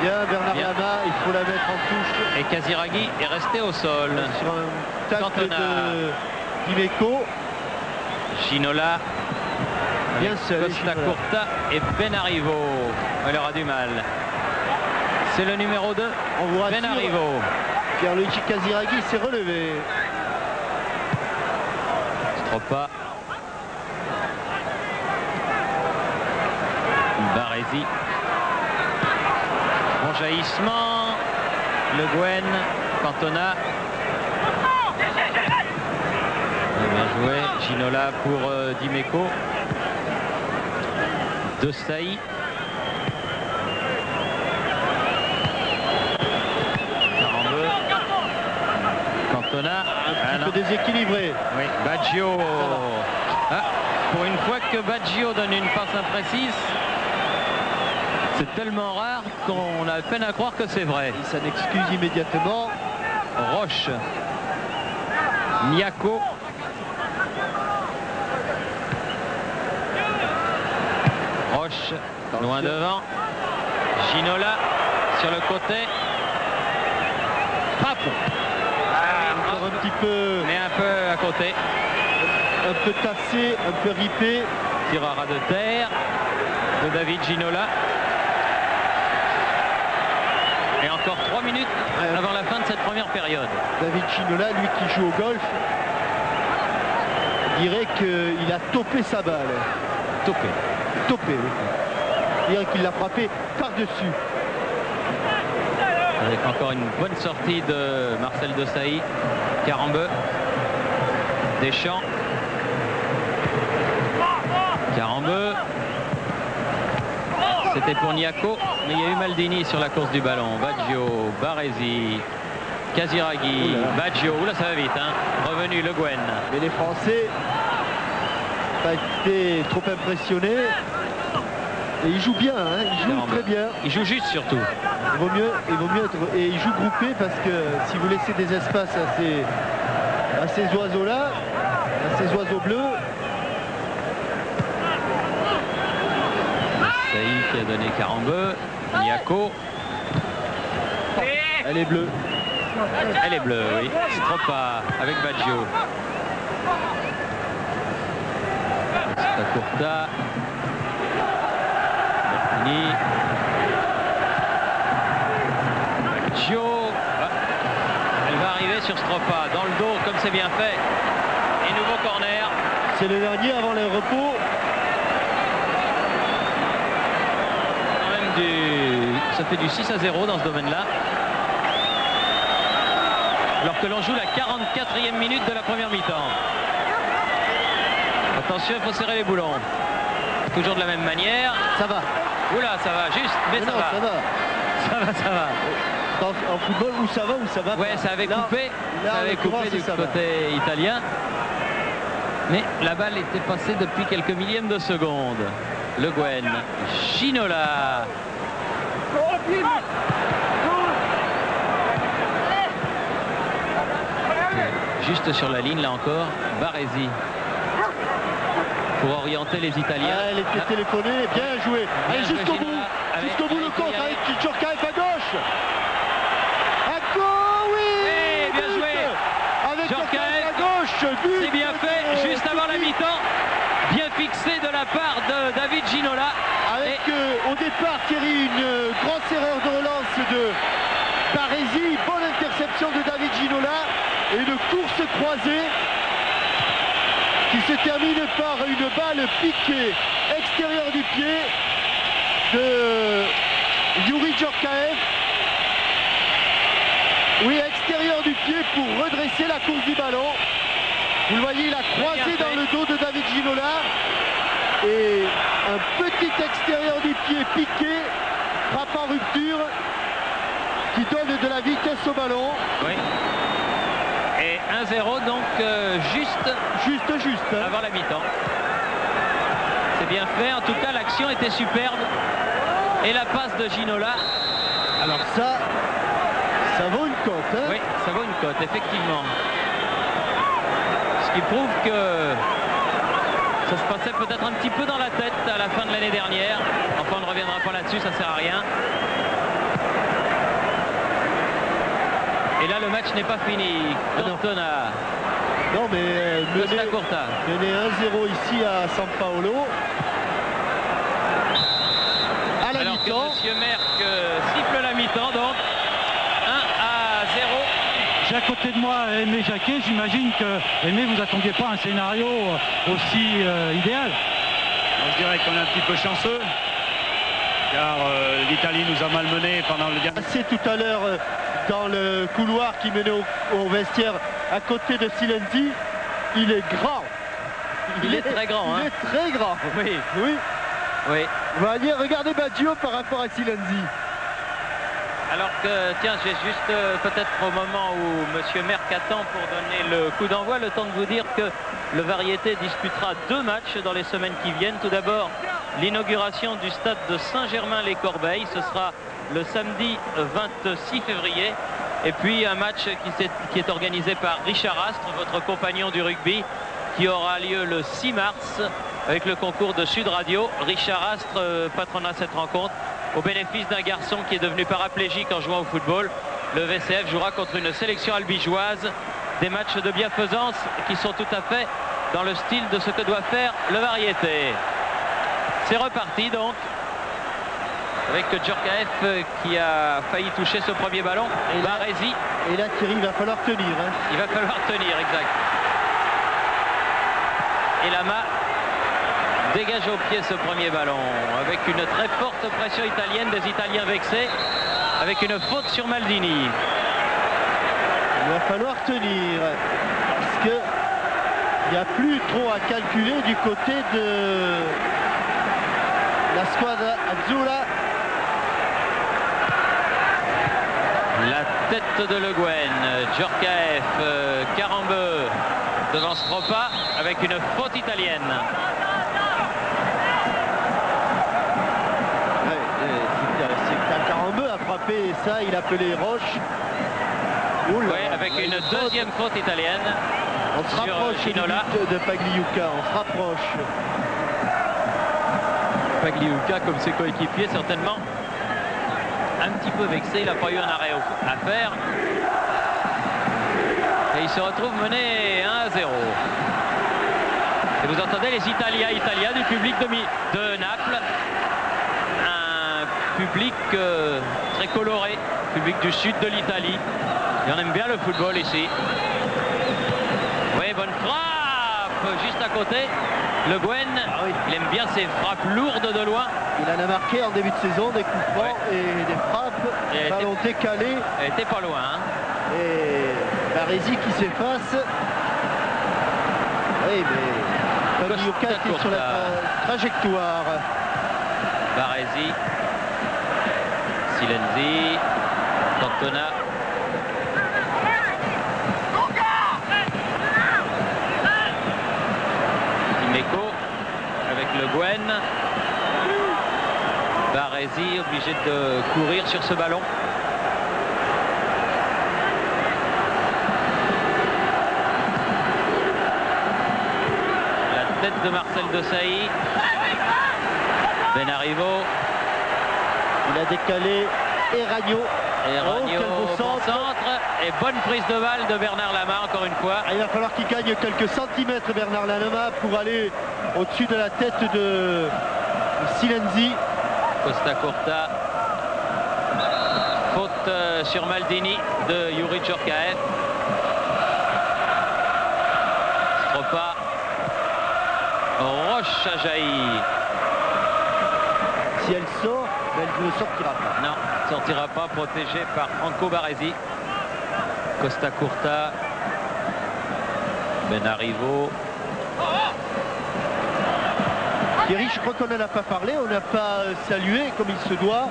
Bien Bernard Bien. Lama, il faut la mettre en touche. Et Casiraghi est resté au sol. Sur un tacle Cantona. de Dimeco. Ginola. Bien seul. Costa Ginola. Curta et Benarivo. Elle aura du mal. C'est le numéro 2. On vous rassure, Benarivo. Pierluigi Casiraghi s'est relevé. Stropa. Baresi. Bon jaillissement. Le Guen. Cantona. Bien joué. Ginola pour Dimeco. De Sailly. Cantona. Un peu déséquilibré. Oui, Baggio. Ah, pour une fois que Baggio donne une passe imprécise, c'est tellement rare qu'on a peine à croire que c'est vrai. Il s'en excuse immédiatement. Roche. Niaco. Roche, loin devant. Ginola sur le côté. Frappe. Encore un petit peu. Mais un peu à côté. Un peu tassé, un peu ripé. Tir à ras de terre de David Ginola. Et encore 3 minutes avant la fin de cette première période. David Ginola, lui qui joue au golf, dirait qu'il a topé sa balle. Topé. Topé, oui. Il dirait qu'il l'a frappé par-dessus. Avec encore une bonne sortie de Marcel Desailly. Carambeu. Deschamps. Carambeu. C'était pour Niaco, mais il y a eu Maldini sur la course du ballon. Baggio, Baresi, Casiraghi, Baggio. Oula, ça va vite, hein. Revenu Le Guen. Mais les Français n'ont pas été trop impressionnés. Et ils jouent bien, hein. Ils jouent très bien. Ils jouent juste surtout. Il vaut mieux être, et ils jouent groupés parce que si vous laissez des espaces à ces oiseaux-là, à ces oiseaux bleus. Saïd qui a donné Carambeu. Niaco. Elle est bleue. Elle est bleue, oui. Stropa avec Baggio. Courta. Martini. Baggio. Elle va arriver sur Stropa. Dans le dos, comme c'est bien fait. Et nouveau corner. C'est le dernier avant le repos. Ça fait du 6-0 dans ce domaine-là. Alors que l'on joue la 44e minute de la première mi-temps. Attention, il faut serrer les boulons. Toujours de la même manière. Ça va. Oula, ça va, juste, mais ça non, va. Ça va. Ça va, ça va. En football, où ça va, où ça va pas. Ouais, ça avait coupé. Là, ça avait coupé du côté italien. Mais la balle était passée depuis quelques millièmes de seconde. Le Guen. Ginola. Juste sur la ligne, là encore, Baresi. Pour orienter les Italiens. Ah, elle était téléphonée, bien joué. Allez, jusqu'au bout. Jusqu'au bout le compte avec Djorkaeff à gauche. À gauche, oui. Bien joué. Avec Djorkaeff à gauche. C'est bien fait, juste avant la mi-temps. Bien fixé de la part de David Ginola. Avec au départ, Thierry, une grosse erreur de relance de Baresi. Bonne interception de David Ginola. Et une course croisée qui se termine par une balle piquée extérieure du pied de Youri Djorkaeff. Oui, extérieur du pied pour redresser la course du ballon. Vous le voyez, il a croisé dans le dos de David Ginola. Et un petit extérieur du pied piqué, frappe en rupture, qui donne de la vitesse au ballon. Oui. Et 1-0 donc juste hein. avant la mi-temps. C'est bien fait, en tout cas l'action était superbe. Et la passe de Ginola. Alors ça vaut une cote. Hein. Oui, ça vaut une cote, effectivement. Ce qui prouve que ça se passait peut-être un petit peu dans la tête à la fin de l'année dernière. Enfin, on ne reviendra pas là-dessus, ça sert à rien. Et là, le match n'est pas fini. Cantona. Non, mais mener 1-0 ici à San Paolo. À la alors mi-temps. que M. Merck siffle la mi-temps, donc 1-0. côté de moi Aimé Jacquet. J'imagine que Aimé, vous attendiez pas un scénario aussi idéal. Je dirais qu'on est un petit peu chanceux, car l'Italie nous a malmenés pendant le dernier. C'est tout à l'heure dans le couloir qui menait au vestiaire à côté de Silenzi. Il est grand. Il est très grand. Il est très grand. Oui. Oui. Oui. On va dire, regardez Baggio par rapport à Silenzi. Alors que, tiens, j'ai juste peut-être au moment où Monsieur Merck attend pour donner le coup d'envoi, le temps de vous dire que le Variété disputera 2 matchs dans les semaines qui viennent. Tout d'abord, l'inauguration du stade de Saint-Germain-les-Corbeilles. Ce sera le samedi 26 février. Et puis un match qui est organisé par Richard Astre, votre compagnon du rugby, qui aura lieu le 6 mars avec le concours de Sud Radio. Richard Astre patronnera cette rencontre au bénéfice d'un garçon qui est devenu paraplégique en jouant au football. Le VCF jouera contre une sélection albigeoise. Des matchs de bienfaisance qui sont tout à fait dans le style de ce que doit faire le Variété. C'est reparti donc avec Djorkaeff qui a failli toucher ce premier ballon. Et Baresi. Et là, Thierry, il va falloir tenir. Hein. Il va falloir tenir, exact. Et Lama dégage au pied ce premier ballon avec une très forte pression italienne, des Italiens vexés, avec une faute sur Maldini. Il va falloir tenir parce que il n'y a plus trop à calculer du côté de la squadra azzurra. La tête de Le Guen, Djorkaeff, Carambeu devant Stropa avec une faute italienne. C'est Carambeu a frappé ça, il a appelé Roche. Oui, avec une deuxième faute italienne. On se rapproche du but de Pagliuca, on se rapproche. Pagliuca, comme ses coéquipiers, certainement un petit peu vexé, il n'a pas eu un arrêt à faire. Et il se retrouve mené 1-0. Et vous entendez les Italiens du public de Naples. Un public très coloré, public du sud de l'Italie. Et on aime bien le football ici. Oui, bonne frappe juste à côté. Le Guen, il aime bien ses frappes lourdes de loin. Il en a marqué en début de saison des coups francs et des frappes, ballon décalé. Elle était pas loin. Hein. Et Baresi qui s'efface. Oui, mais Pagliuca est sur la trajectoire. Baresi, Silenzi, Cantona. Dimeco avec Le Guen. Baresi obligé de courir sur ce ballon. La tête de Marcel Desailly. Benarivo. Il a décalé Eragno. Bon centre et bonne prise de balle de Bernard Lama encore une fois. Il va falloir qu'il gagne quelques centimètres Bernard Lama pour aller au-dessus de la tête de Silenzi. Costa Curta. Faute sur Maldini de Youri Djorkaeff. Stropa. Roche a jailli. Si elle sort, elle ne sortira pas. Non, sortira pas, protégé par Franco Baresi. Costa Curta. Benarivo. Thierry, je crois qu'on n'en a pas parlé, on n'a pas salué comme il se doit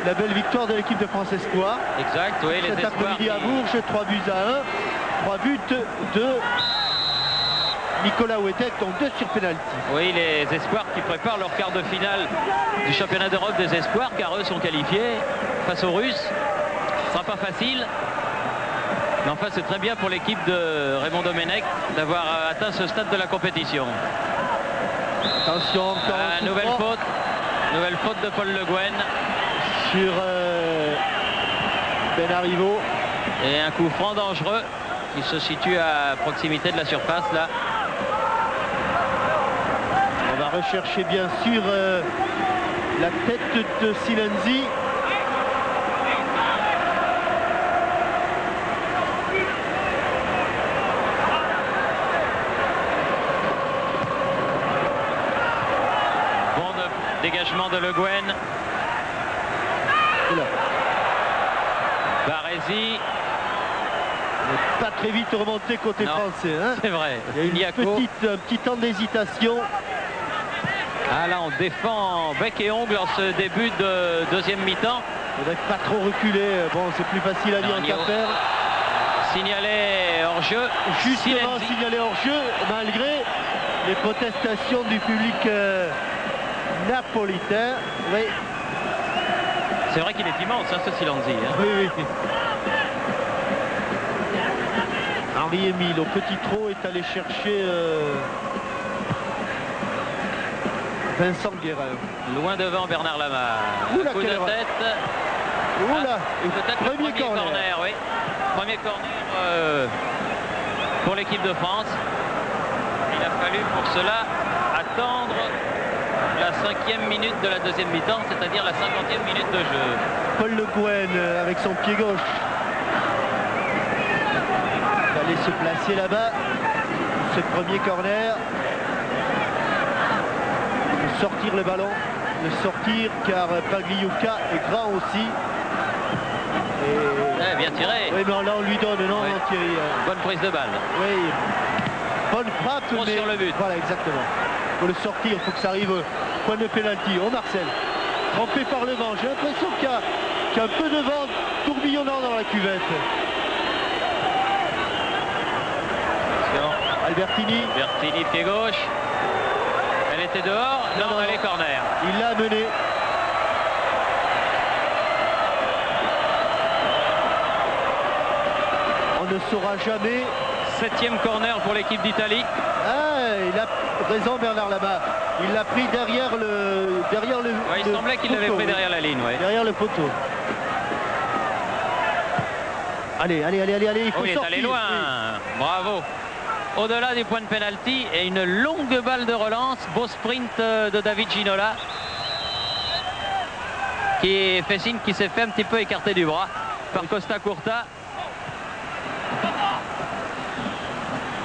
la belle victoire de l'équipe de France Espoir. Exact, oui, les cet espoirs. après-midi à Bourges, 3 buts à 1. 3 buts de Nicolas Ouetek, donc 2 sur pénalty. Oui, les espoirs qui préparent leur quart de finale du championnat d'Europe des espoirs, car eux sont qualifiés face aux Russes. Ce ne sera pas facile. Mais enfin, c'est très bien pour l'équipe de Raymond Domenech d'avoir atteint ce stade de la compétition. Attention, encore nouvelle faute de Paul Le Guen. Sur Benarivo. Et un coup franc dangereux qui se situe à proximité de la surface là. On va rechercher bien sûr la tête de Silenzi. Dégagement de Le Guen. Baresi. Pas très vite remonté côté français. Hein. C'est vrai. Il y a un petit temps d'hésitation. Ah là, on défend bec et ongle en ce début de deuxième mi-temps. Il faudrait pas trop reculer. Bon, c'est plus facile à dire qu'à faire. Signalé hors-jeu. Justement signalé hors-jeu, malgré les protestations du public napolitain. Oui. C'est vrai qu'il est immense, hein, ce Silenzi. Hein. Oui, oui. Henri Émile au petit trot est allé chercher Vincent Guérin. Loin devant Bernard Lamar. Oula, coup de tête. Oula, peut-être le premier corner. Oui. Premier corner pour l'équipe de France. Il a fallu pour cela attendre la 5e minute de la deuxième mi-temps, c'est-à-dire la 50e minute de jeu. Paul Le Guen avec son pied gauche. Il allait se placer là-bas. Ce premier corner. Il faut sortir le ballon. Le sortir car Pagliuca est grand aussi. Et... bien tiré. Oui, mais là on lui donne, non, oui. non Thierry. Bonne prise de balle. Oui. Bonne frappe, mais sur le but. Voilà, exactement. Il faut le sortir, il faut que ça arrive au point de pénalty. Oh Marcel, trempé par le vent. J'ai l'impression qu'il y a un peu de vent tourbillonnant dans la cuvette. Albertini. Albertini, pied gauche. Elle était dehors. Non, elle est corner. Il l'a mené. On ne saura jamais. 7e corner pour l'équipe d'Italie. Ah, il a raison Bernard Lamar. Il l'a pris derrière le ouais, il semblait qu'il l'avait pris derrière la ligne. Ouais. Derrière le poteau. Allez, il faut il est sortir. allé loin. Oui. Bravo. Au-delà du point de pénalty et une longue balle de relance. Beau sprint de David Ginola. Qui fait signe qu'il s'est fait un petit peu écarter du bras par Costa Curta.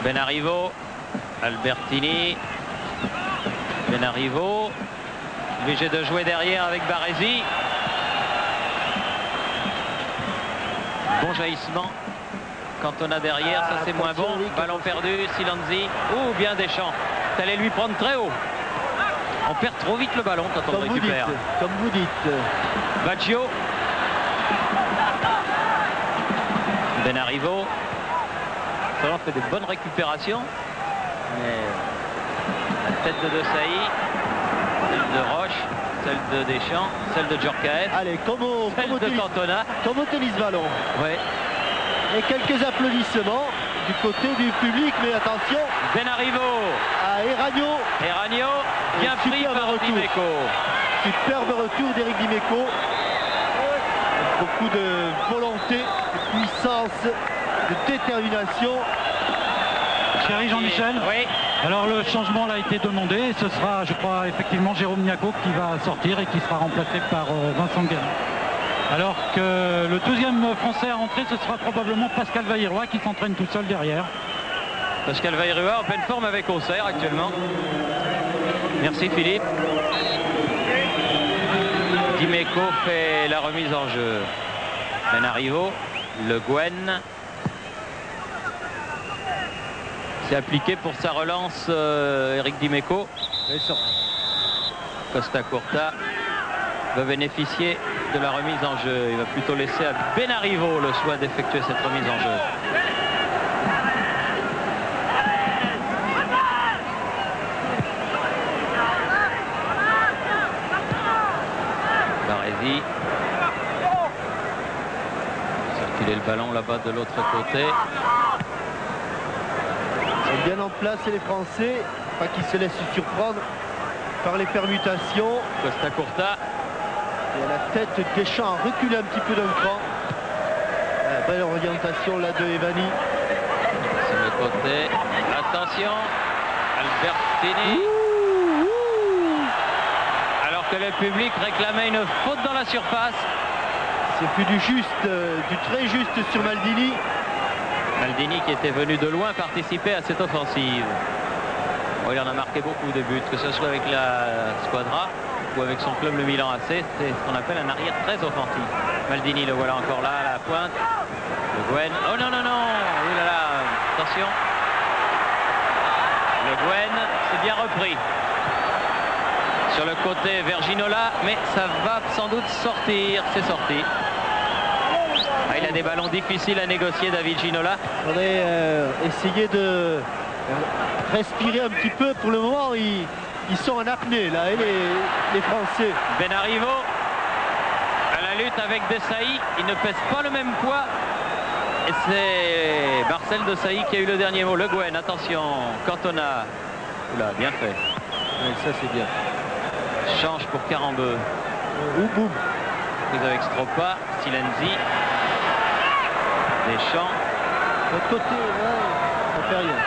Benarivo, Albertini, Benarivo, obligé de jouer derrière avec Baresi. Bon jaillissement quand on a derrière, ça c'est moins bon. Ballon perdu, Silenzi, ou bien Deschamps. T'allais lui prendre très haut. On perd trop vite le ballon quand on le récupère. Comme vous dites. Baggio. Benarivo. On fait des bonnes récupérations. Mais la tête de Desailly, celle de Roche, celle de Deschamps, celle de Djorkaeff. Allez, celle de Cantona. Comme au tennis ballon. Ouais. Et quelques applaudissements du côté du public, mais attention. Benarivo. À Eragno. Eragno, bien pris par Dimeco. Superbe retour d'Éric Dimeco. Beaucoup de volonté, de puissance, de détermination. Chéri Jean-Michel. Oui. Alors le changement a été demandé. Ce sera, je crois, effectivement Jérôme Niaco qui va sortir et qui sera remplacé par Vincent Guérin. Alors que le deuxième Français à rentrer, ce sera probablement Pascal Vailleroy qui s'entraîne tout seul derrière. Pascal Vailleroy en pleine forme avec Auxerre actuellement. Merci Philippe. Dimeco fait la remise en jeu. Benarivo, Le Guen. C'est appliqué pour sa relance Eric Dimeco. Costa Curta va bénéficier de la remise en jeu. Il va plutôt laisser à Benarivo le soin d'effectuer cette remise en jeu. Baresi. Circuler le ballon là-bas de l'autre côté. Ils sont bien en place les Français, pas qu'ils se laissent surprendre par les permutations. Costa Curta. Et à la tête, Deschamps a reculé un petit peu d'un cran. Belle orientation là de Evani. Sur le côté. Attention. Albertini. Alors que le public réclamait une faute dans la surface. C'est plus du juste, du très juste sur Maldini. Maldini qui était venu de loin participer à cette offensive. Oh, il en a marqué beaucoup de buts, que ce soit avec la Squadra ou avec son club le Milan AC, c'est ce qu'on appelle un arrière très offensif. Maldini, le voilà encore là à la pointe. Le Guen. Oh non, non, non. Ouh là là, attention. Le Guen, c'est bien repris. Sur le côté Verginola, mais ça va sans doute sortir. C'est sorti. Ah, il a des ballons difficiles à négocier, David Ginola. Il faudrait essayer de respirer un petit peu. Pour le moment, ils sont en apnée, là, et les Français. Benarivo à la lutte avec Desailly. Il ne pèse pas le même poids. Et c'est Marcel Desailly qui a eu le dernier mot. Le Guen, attention. Cantona. Oula, bien fait. Ouais, ça, c'est bien. Change pour Carambeu. Boum. Prise avec Stropa. Silenzi. Deschamps. De l'autre côté, ouais.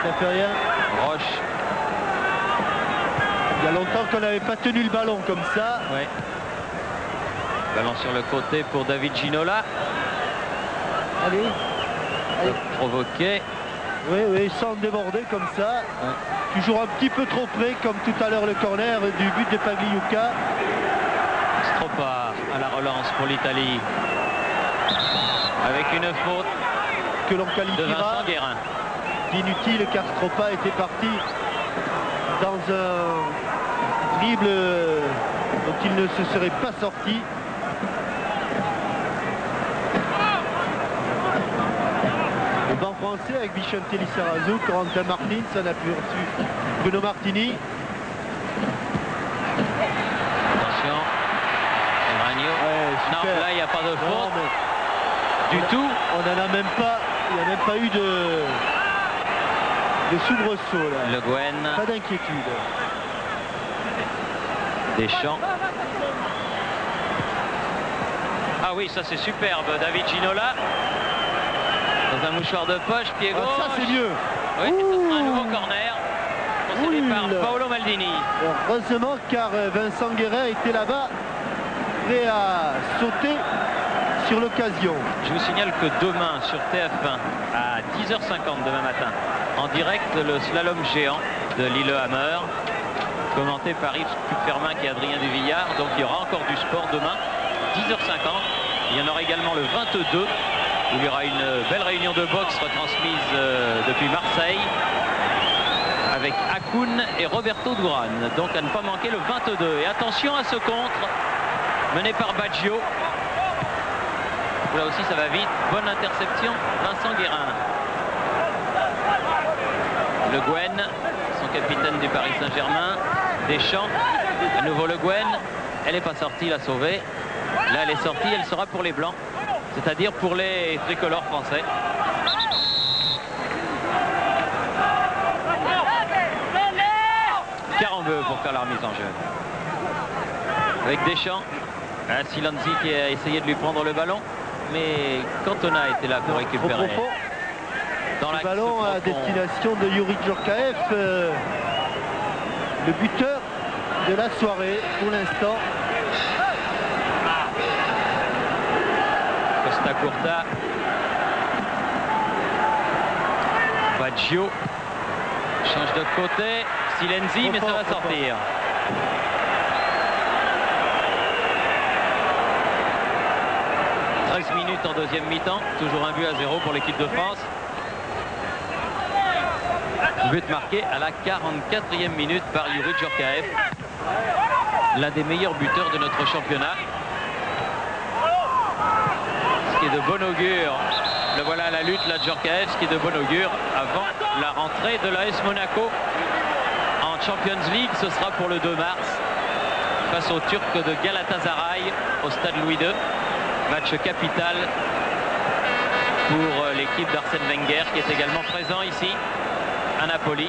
Ça fait rien. Roche. Il y a longtemps qu'on n'avait pas tenu le ballon comme ça. Ouais. Ballon sur le côté pour David Ginola. Allez. Provoqué. Oui, sans déborder comme ça. Ouais. Toujours un petit peu trop près, comme tout à l'heure le corner du but de Pagliuca. Stropa à la relance pour l'Italie. Avec une faute que l'on de qualifiera Vincent Guérin. D'inutile, car Stropa était parti dans un dribble dont il ne se serait pas sorti. Le banc français avec Vicente Lizarazu, Corentin Martins, ça n'a plus reçu Bruno Martini. Attention, Ragno. Ouais, non, là il n'y a pas de faute du tout. On n'en a même pas, il n'y a même pas eu de soubresaut là. Le Guen. Pas d'inquiétude. Deschamps. Ah oui, ça c'est superbe. David Ginola. Dans un mouchoir de poche, pied gauche. Ah, ça c'est mieux. Oui, ça sera un nouveau corner. Procédé par Paolo Maldini. Heureusement, car Vincent Guérin était là-bas, prêt à sauter sur l'occasion. Je vous signale que demain sur TF1 à 10h50 demain matin, en direct le slalom géant de Lillehammer, commenté par Yves Kupfermann et Adrien Duvillard. Donc il y aura encore du sport demain, 10h50. Il y en aura également le 22, où il y aura une belle réunion de boxe retransmise depuis Marseille, avec Hakoun et Roberto Duran. Donc à ne pas manquer le 22. Et attention à ce contre, mené par Baggio. Là aussi ça va vite. Bonne interception, Vincent Guérin. Le Guen, son capitaine du Paris Saint-Germain. Deschamps, à nouveau Le Guen. Elle n'est pas sortie, l'a sauvée. Là elle est sortie, elle sera pour les Blancs, c'est-à-dire pour les tricolores français. Carambeu pour faire la remise en jeu. Avec Deschamps. Silenzi qui a essayé de lui prendre le ballon, mais Cantona était là pour récupérer. Dans le ballon à destination de Youri Djorkaeff, le buteur de la soirée pour l'instant. Costa Curta. Baggio change de côté. Silenzi, mais ça va sortir. Minutes en deuxième mi-temps, toujours un but à 0 pour l'équipe de France. But marqué à la 44e minute par Youri Djorkaeff, l'un des meilleurs buteurs de notre championnat. Ce qui est de bon augure, le voilà à la lutte, la Djorkaeff, ce qui est de bon augure avant la rentrée de l'AS Monaco en Champions League. Ce sera pour le 2 mars face aux Turcs de Galatasaray au stade Louis II. Match capital pour l'équipe d'Arsène Wenger qui est également présent ici à Napoli.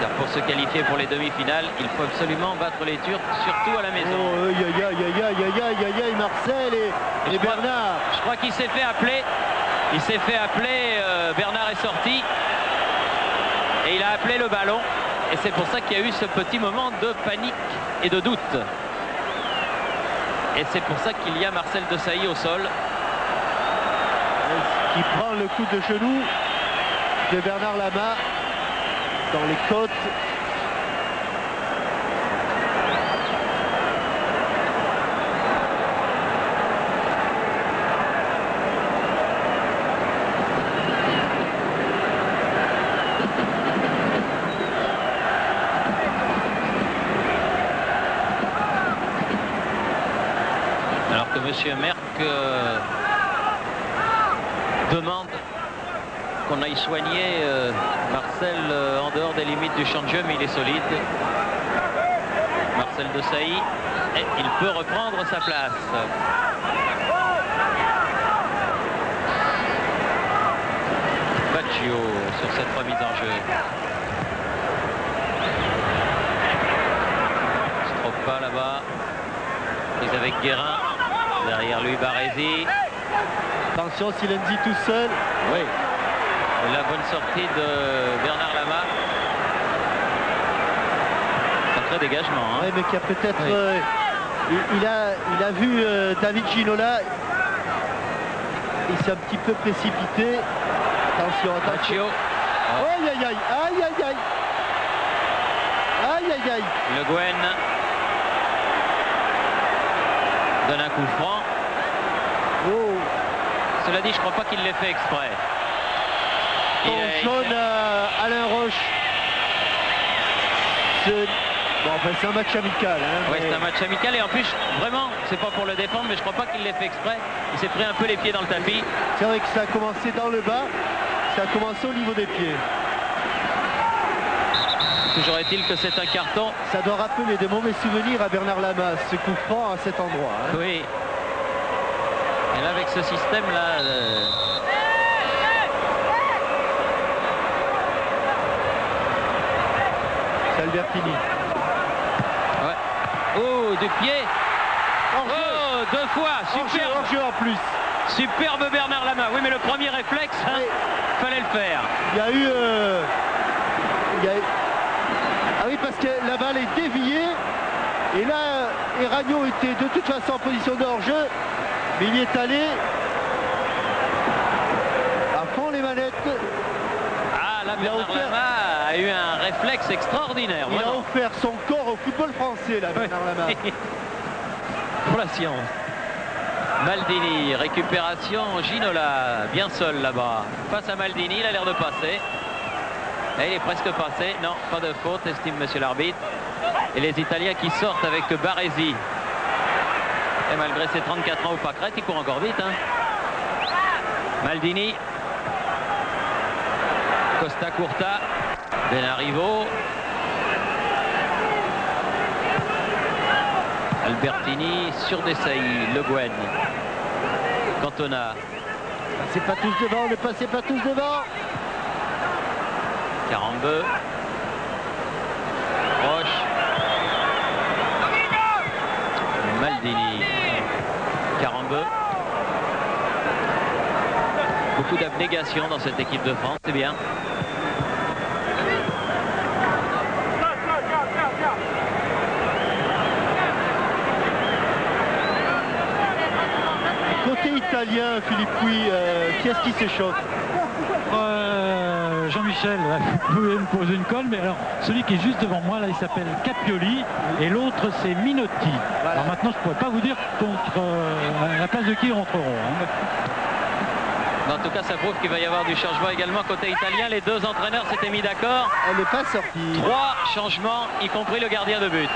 Car pour se qualifier pour les demi-finales, il faut absolument battre les Turcs, surtout à la maison. Oh, aïe, Marcel et Bernard. Je crois qu'il s'est fait appeler. Il s'est fait appeler, Bernard est sorti. Et il a appelé le ballon. Et c'est pour ça qu'il y a eu ce petit moment de panique et de doute. Et c'est pour ça qu'il y a Marcel Desailly au sol. Qui prend le coup de genou de Bernard Lama dans les côtes. Monsieur Merck demande qu'on aille soigner Marcel en dehors des limites du champ de jeu, mais il est solide. Marcel Desailly, et il peut reprendre sa place. Baggio sur cette remise en jeu. Stroppa là-bas. Prise avec Guérin. Derrière lui Baresi. Attention, Silenzi tout seul. Oui. Et la bonne sortie de Bernard Lama. Sacré dégagement. Hein. Oui, mais qui a peut-être... Oui. Il a vu David Ginola. Il s'est un petit peu précipité. Attention, attention. Aïe, aïe, aïe, aïe, aïe, aïe. Aïe, aïe, aïe. Le Guen donne un coup franc. Oh. Cela dit, je crois pas qu'il l'ait fait exprès. Jaune à Alain Roche. Bon, enfin, c'est un match amical. Hein, oui, mais... c'est un match amical et en plus, vraiment, c'est pas pour le défendre, mais je crois pas qu'il l'ait fait exprès. Il s'est pris un peu les pieds dans le tapis. C'est vrai que ça a commencé dans le bas, ça a commencé au niveau des pieds. Toujours est-il que c'est un carton. Ça doit rappeler de mauvais souvenirs à Bernard Lama, ce coup franc à cet endroit. Hein. Oui. Et là, avec ce système-là... C'est Albertini. Ouais. Oh, du pied. Oh, deux fois. Superbe. Hors-jeu en plus. Superbe Bernard Lama. Oui, mais le premier réflexe, hein, oui. Fallait le faire. Il y a eu... Ah oui, parce que la balle est déviée. Et là, Eragno était de toute façon en position de hors-jeu. Mais il y est allé. À fond les manettes. Ah, là, Bernard Lama a eu un réflexe extraordinaire. Il vraiment. a offert son corps au football français, là, Bernard Lama. Pour la science. Maldini, récupération, Ginola, bien seul là-bas. Face à Maldini, il a l'air de passer. Et il est presque passé. Non, pas de faute, estime monsieur l'arbitre. Et les Italiens qui sortent avec Baresi. Et malgré ses 34 ans au pâquerette, il court encore vite. Hein. Maldini. Costa Curta. Benarivo. Albertini sur Desailly. Le Guen. Cantona. C'est pas tous devant, ne passez pas tous devant. 42. Roche. Maldini. 42. Beaucoup d'abnégation dans cette équipe de France, c'est bien. Côté italien, Philippe Pouy, qui est-ce qui s'échauffe? Jean-Michel, vous pouvez me poser une colle, mais alors celui qui est juste devant moi là, il s'appelle Capioli et l'autre c'est Minotti. Voilà. Alors maintenant je ne pourrais pas vous dire contre la place de qui ils rentreront. Hein. En tout cas, ça prouve qu'il va y avoir du changement également côté italien. Les deux entraîneurs s'étaient mis d'accord. Elle n'est pas sortie. 3 changements, y compris le gardien de but.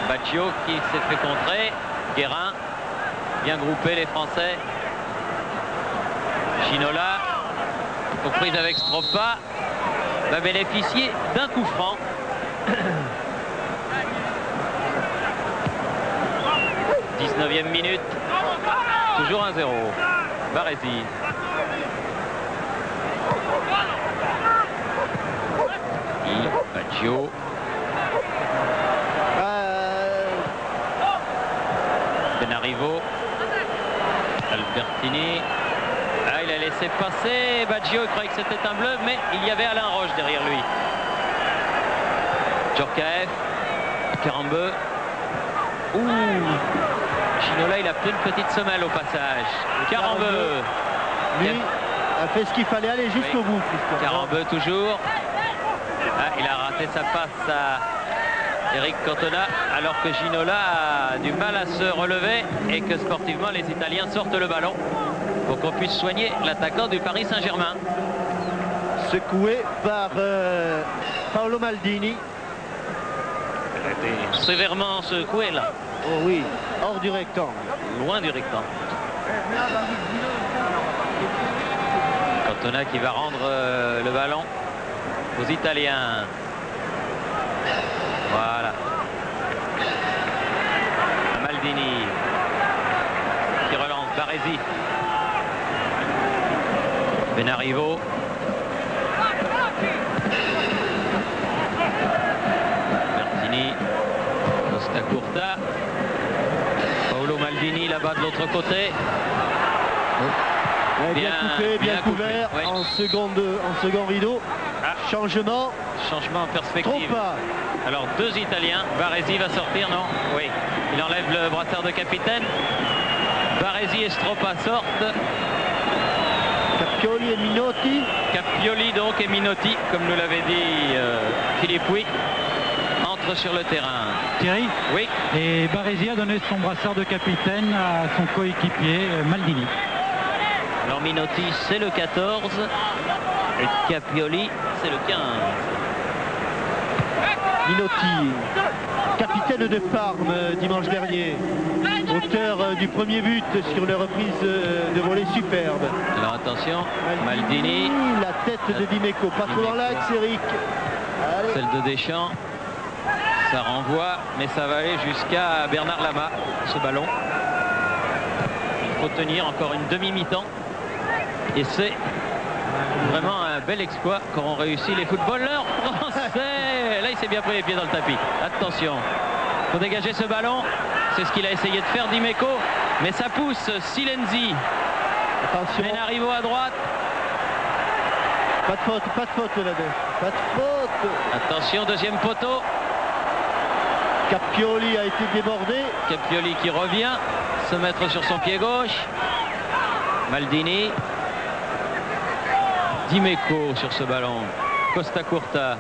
Baggio qui s'est fait contrer. Guérin, bien groupé les Français. Ginola, comprise avec Stroppa, va bénéficier d'un coup franc. « 19e minute, toujours 1-0. Baresi. Baggio. Benarivo. Albertini. Ah, il a laissé passer Baggio, il croyait que c'était un bleu, mais il y avait Alain Roche derrière lui. Djorkaeff, Karambeu. Ouh, Ginola, il a pris une petite semelle au passage. Karambeu. Lui a fait ce qu'il fallait aller jusqu'au bout. Karambeu toujours. Ah, il a raté sa passe à Eric Cantona, alors que Ginola a du mal à se relever et que sportivement les Italiens sortent le ballon pour qu'on puisse soigner l'attaquant du Paris Saint-Germain. Secoué par Paolo Maldini. sévèrement secoué là. Oh oui, hors du rectangle. Loin du rectangle. Cantona qui va rendre le ballon aux Italiens. Voilà. Maldini qui relance Baresi. Benarivo. Bertini. Costa Curta. Paolo Maldini là-bas de l'autre côté. Ouais, bien coupé, bien couvert, coupé, oui. en second rideau. Changement en perspective. trop pas. Alors 2 Italiens. Baresi va sortir, non? Oui. Il enlève le brassard de capitaine. Baresi et Stroppa sortent. Cappioli et Minotti. Cappioli donc et Minotti, comme nous l'avait dit Philippe Huy, entre sur le terrain. Thierry? Oui. Et Baresi a donné son brassard de capitaine à son coéquipier Maldini. Alors Minotti c'est le 14 et Cappioli c'est le 15. Minotti, capitaine de Parme dimanche dernier, auteur du premier but sur les reprises de volée superbe. Alors attention, Maldini, la tête de Dimeco, pas trop dans l'axe, Eric. Allez. celle de Deschamps, ça renvoie, mais ça va aller jusqu'à Bernard Lama, ce ballon. Il faut tenir encore une demi-mi-temps et c'est vraiment un bel exploit qu'auront réussi les footballeurs français. Là, il s'est bien pris les pieds dans le tapis. Attention, il faut dégager ce ballon. C'est ce qu'il a essayé de faire Dimeco. Mais ça pousse Silenzi. Attention. Benarivo à droite. Pas de faute là-dedans. Pas de faute. Attention, deuxième poteau. Cappioli a été débordé. Cappioli qui revient. Se mettre sur son pied gauche. Maldini. Dimeco sur ce ballon. Costa Curta.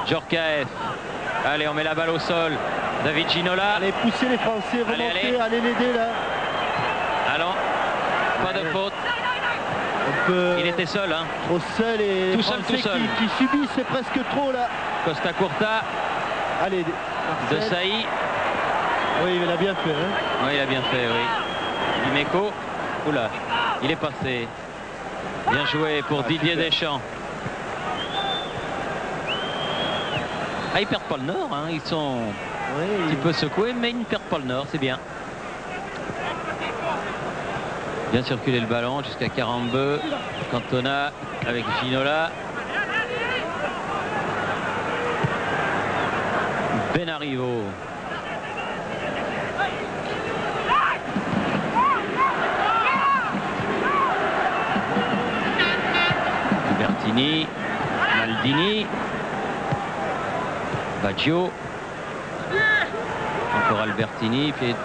Djorkaeff. Allez, on met la balle au sol. David Ginola. Allez, pousser les Français, remonter, allez l'aider là. Allons. Pas de faute. Il était seul. Hein. Trop seul et tout seul, Français tout seul. Qui subissent, c'est presque trop là. Costa Curta. Allez. De Sailly. Oui, il a bien fait. Hein. Oui, il a bien fait, oui. Dimeco. Oula, il est passé. Bien joué pour Didier Deschamps. Ah, ils perdent pas le nord, hein. Ils sont un petit peu secoués, mais ils ne perdent pas le nord, c'est bien. Bien circuler le ballon jusqu'à Carambeu. Cantona avec Ginola. Benarivo. Bertini. Maldini. Baggio. Encore Albertini, pied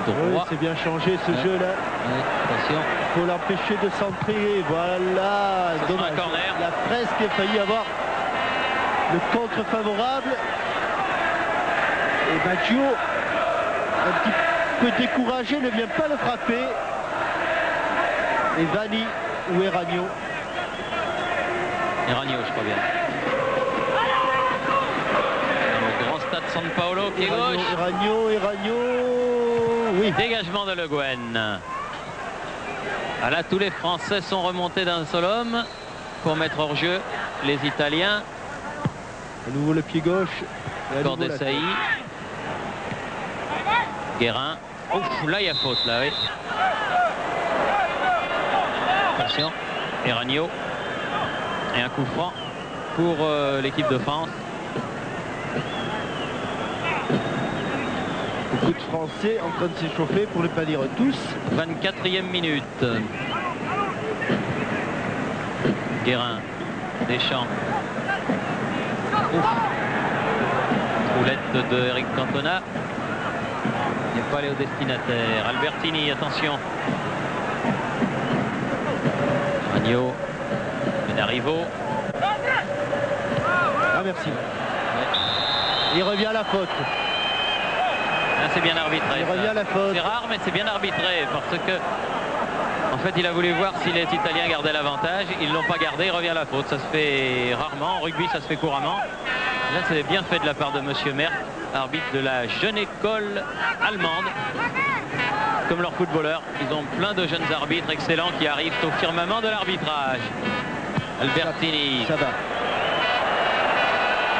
droit. Oui, c'est bien changé ce jeu là. Attention. Il faut l'empêcher de centrer. Voilà, dommage. Il a presque failli avoir le contre favorable. Et Baggio, un petit peu découragé, ne vient pas le frapper. Et Vanni ou Eragno. Eragno, je crois bien. Le grand stade San Paolo qui est gauche. Eragno, oui. Dégagement de Le Guen. Ah là, tous les Français sont remontés d'un seul homme pour mettre hors jeu les Italiens. À nouveau le pied gauche. Encore de Sailly. Guérin. Ouf, là il y a faute là, oui. Attention, Eragno. Et un coup franc pour l'équipe de France. Beaucoup de Français en train de s'échauffer, pour ne pas dire tous. 24e minute. Guérin. Deschamps. Ouf. Roulette de Eric Cantona. Il n'est pas allé au destinataire. Albertini, attention. Ragno. Benarivo. Ah, merci. Ouais. Il revient à la faute. Ah, c'est bien arbitré. Il revient à la faute. C'est rare, mais c'est bien arbitré parce que, en fait, il a voulu voir si les Italiens gardaient l'avantage. Ils ne l'ont pas gardé. Il revient à la faute. Ça se fait rarement. En rugby, ça se fait couramment. Là, c'est bien fait de la part de Monsieur Merck. arbitre de la jeune école allemande. Comme leurs footballeurs, ils ont plein de jeunes arbitres excellents qui arrivent au firmament de l'arbitrage. Albertini. Ça va.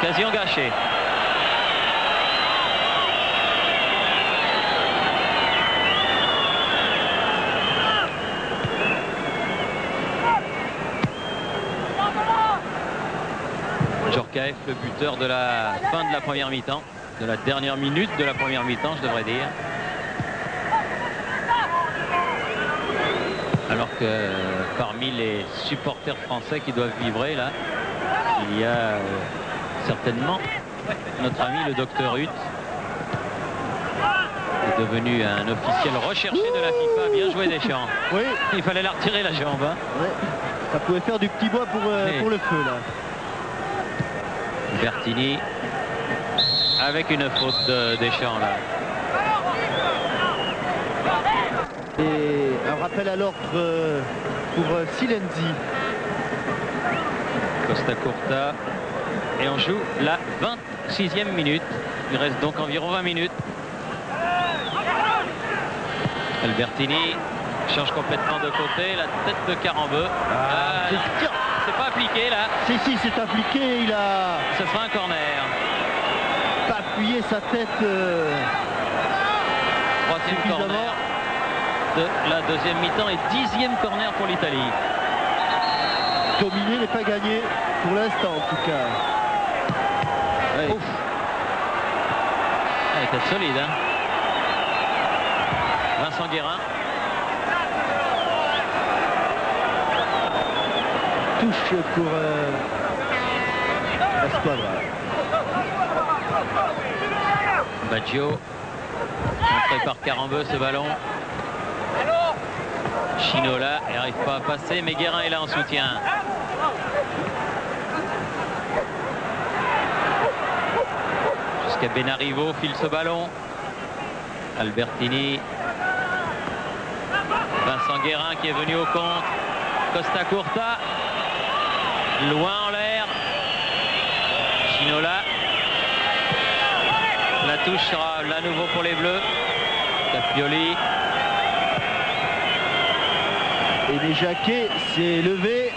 Occasion gâchée. Djorkaeff, le buteur de la fin de la première mi-temps, de la dernière minute de la première mi-temps, je devrais dire. Alors que parmi les supporters français qui doivent vibrer là, il y a certainement notre ami le docteur Hutt, qui est devenu un officiel recherché de la FIFA. Bien joué Deschamps. Oui. Il fallait la retirer la jambe. Hein. Ouais. Ça pouvait faire du petit bois pour le feu là. Bertini avec une faute de Deschamps là. Et un rappel à l'ordre pour Silenzi. Costa Curta. Et on joue la 26e minute. Il reste donc environ 20 minutes. Albertini change complètement de côté. La tête de Carambeu. C'est pas appliqué là. Si, c'est appliqué. Il a... Ce sera un corner. Pas appuyé sa tête. Troisième corner de la deuxième mi-temps et 10e corner pour l'Italie. Dominé mais pas gagné pour l'instant en tout cas. Ouais. Ouf. Elle était solide. Hein. Vincent Guérin. Touche pour la squadra. Baggio. Montré par Carambeu ce ballon. Chinola n'arrive pas à passer, mais Guérin est là en soutien. Jusqu'à Benarivo, file ce ballon. Albertini. Vincent Guérin qui est venu au compte. Costa Curta. Loin en l'air. Chinola. La touche sera là nouveau pour les Bleus. Capioli. Et Jacquet s'est levé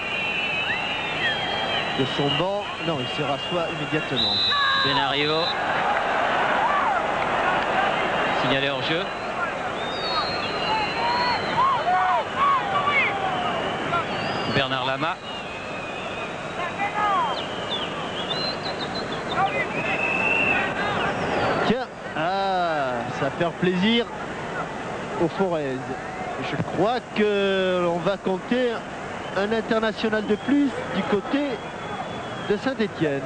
de son banc. Non, il se rassoit immédiatement. Benarivo. Signalé hors jeu. Bernard Lama. Tiens, ça va faire plaisir aux Forez. Je crois qu'on va compter un international de plus du côté de Saint-Étienne.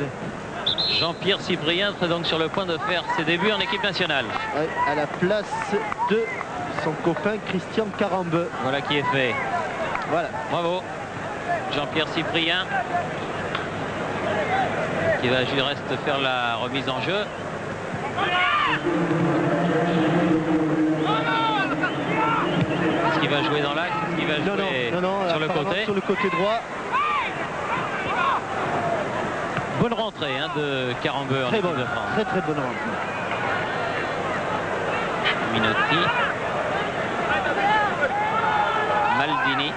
Jean-Pierre Cyprien serait donc sur le point de faire ses débuts en équipe nationale. Ouais, à la place de son copain Christian Carambeu. Voilà qui est fait. Voilà. Bravo. Jean-Pierre Cyprien qui va du reste faire la remise en jeu. Est-ce qu'il va jouer dans l'axe? Est-ce qu'il va jouer sur le côté? Sur le côté droit. Bonne rentrée hein, de Carambeu en Très équipe bonne, de France. très bonne rentrée. Minotti. Maldini.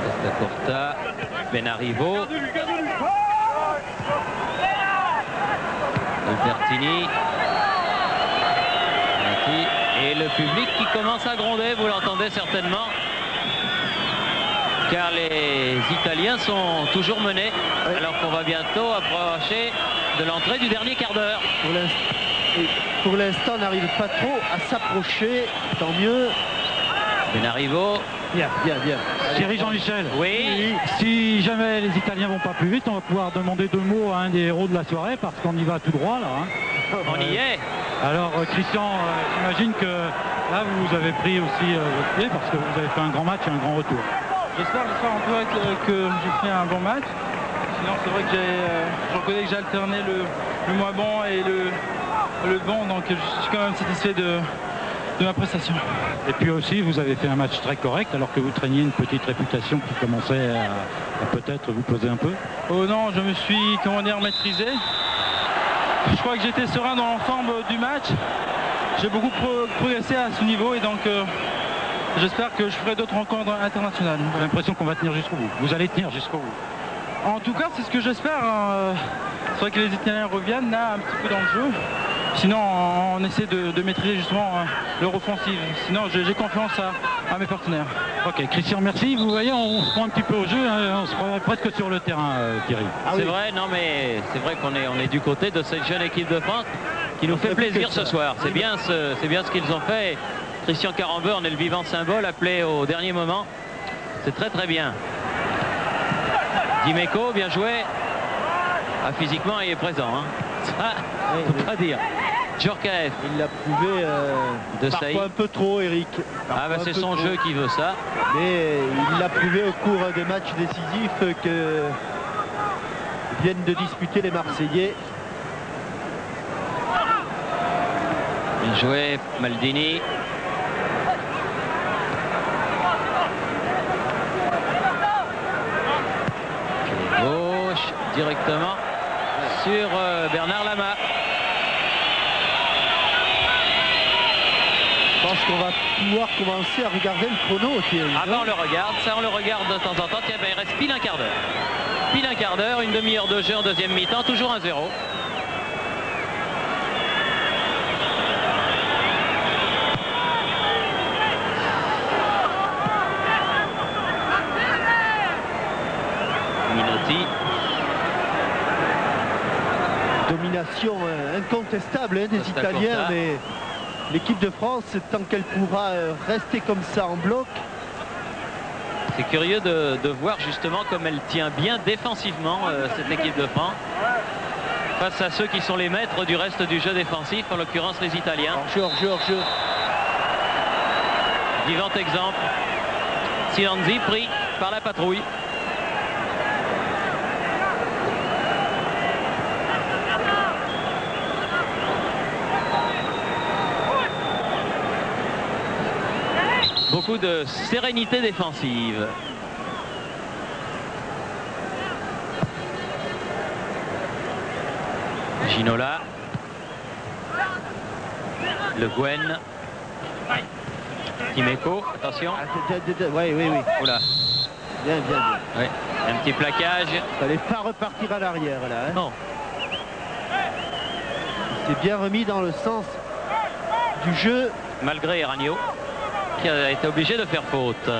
Costa Curta. Benarivo. Albertini. Et le public qui commence à gronder, vous l'entendez certainement. Car les Italiens sont toujours menés, alors qu'on va bientôt approcher de l'entrée du dernier quart d'heure. Pour l'instant, on n'arrive pas trop à s'approcher, tant mieux. Benarivo. Bien. Thierry Jean-Michel. Oui. Si jamais les Italiens vont pas plus vite, on va pouvoir demander 2 mots à un des héros de la soirée, parce qu'on y va tout droit là. Hein. On y est. Alors Christian, j'imagine que là vous avez pris aussi votre pied parce que vous avez fait un grand match et un grand retour. J'espère en tout cas que j'ai fait un bon match. Sinon c'est vrai que je reconnais que j'ai alterné le moins bon et le bon, donc je suis quand même satisfait de ma prestation. Et puis aussi, vous avez fait un match très correct alors que vous traîniez une petite réputation qui commençait à peut-être vous peser un peu. Oh non, je me suis, comment dire, maîtrisé. Je crois que j'étais serein dans l'ensemble du match. J'ai beaucoup progressé à ce niveau et donc j'espère que je ferai d'autres rencontres internationales. J'ai l'impression qu'on va tenir jusqu'au bout. Vous allez tenir jusqu'au bout. En tout cas, c'est ce que j'espère. C'est vrai que les Italiens reviennent là un petit peu dans le jeu. Sinon, on essaie de maîtriser justement leur offensive. Sinon, j'ai confiance à mes partenaires. Ok, Christian, merci. Vous voyez, on se prend un petit peu au jeu. Hein, on se prend presque sur le terrain, Thierry. Ah, c'est vrai, non mais c'est vrai qu'on est du côté de cette jeune équipe de France qui nous fait plaisir ce soir. C'est bien ce qu'ils ont fait. Christian Carambeu en est le vivant symbole, appelé au dernier moment. C'est très très bien. Dimeco, bien joué. Ah, physiquement, il est présent. Hein. Ça, on peut pas dire. Djorkaeff. Il l'a prouvé parfois un peu trop, Eric. Ah bah c'est son jeu qui veut ça. Mais il l'a prouvé au cours des matchs décisifs que viennent de disputer les Marseillais. Bien joué, Maldini. Gauche, directement sur Bernard Lama. Je pense qu'on va pouvoir commencer à regarder le chrono, Thierry. Ah ben on le regarde, ça on le regarde de temps en temps. Tiens, ben, il reste pile un quart d'heure. Pile un quart d'heure, une demi-heure de jeu en deuxième mi-temps, toujours 1-0. Minotti. Domination incontestable des Costa Italiens, Curta. mais l'équipe de France, tant qu'elle pourra rester comme ça en bloc. C'est curieux de voir justement comme elle tient bien défensivement cette équipe de France face à ceux qui sont les maîtres du reste du jeu défensif, en l'occurrence les Italiens. Hors-jeu. Vivant exemple, Silanzi pris par la patrouille. Beaucoup de sérénité défensive. Ginola. Le Guen. Dimeco, attention. Oui. Oula. Bien. Ouais. Un petit plaquage. Fallait pas repartir à l'arrière là. Hein. Non. Il s'est bien remis dans le sens du jeu. Malgré Ragno, qui a été obligé de faire faute.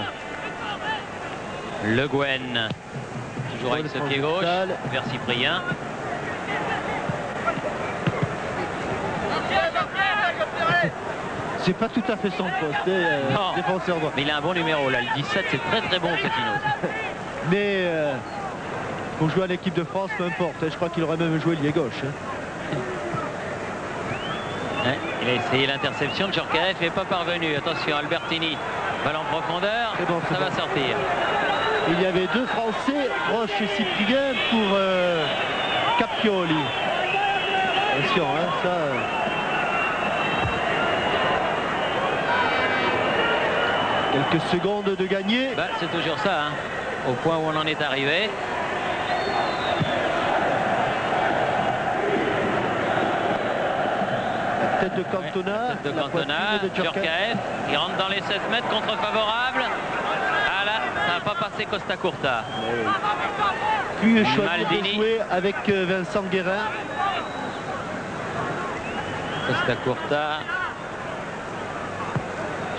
Le Guen. Toujours avec ce pied gauche vers Cyprien. C'est pas tout à fait son poste, Non. défenseur droit. Mais il a un bon numéro là, le 17, c'est très très bon Fetino. Mais pour jouer à l'équipe de France, peu importe. Je crois qu'il aurait même joué lié gauche. Hein. Ouais, il a essayé l'interception de Djorkaeff, il n'est pas parvenu. Attention, Albertini, balle en profondeur, C'est bon, ça va sortir. Il y avait deux Français, Roche et Cyprien pour Capioli. Attention, hein, ça... Quelques secondes de gagner. Bah, c'est toujours ça, hein, au point où on en est arrivé. La tête de Cantona. Ouais, tête de la Cantona, poitrine de Djorkaeff. Djorkaeff, il rentre dans les 7 mètres, contre favorable. Ah là, ça n'a pas passé Costa Curta. Puis choisi Maldini. de jouer avec Vincent Guérin. Costa Curta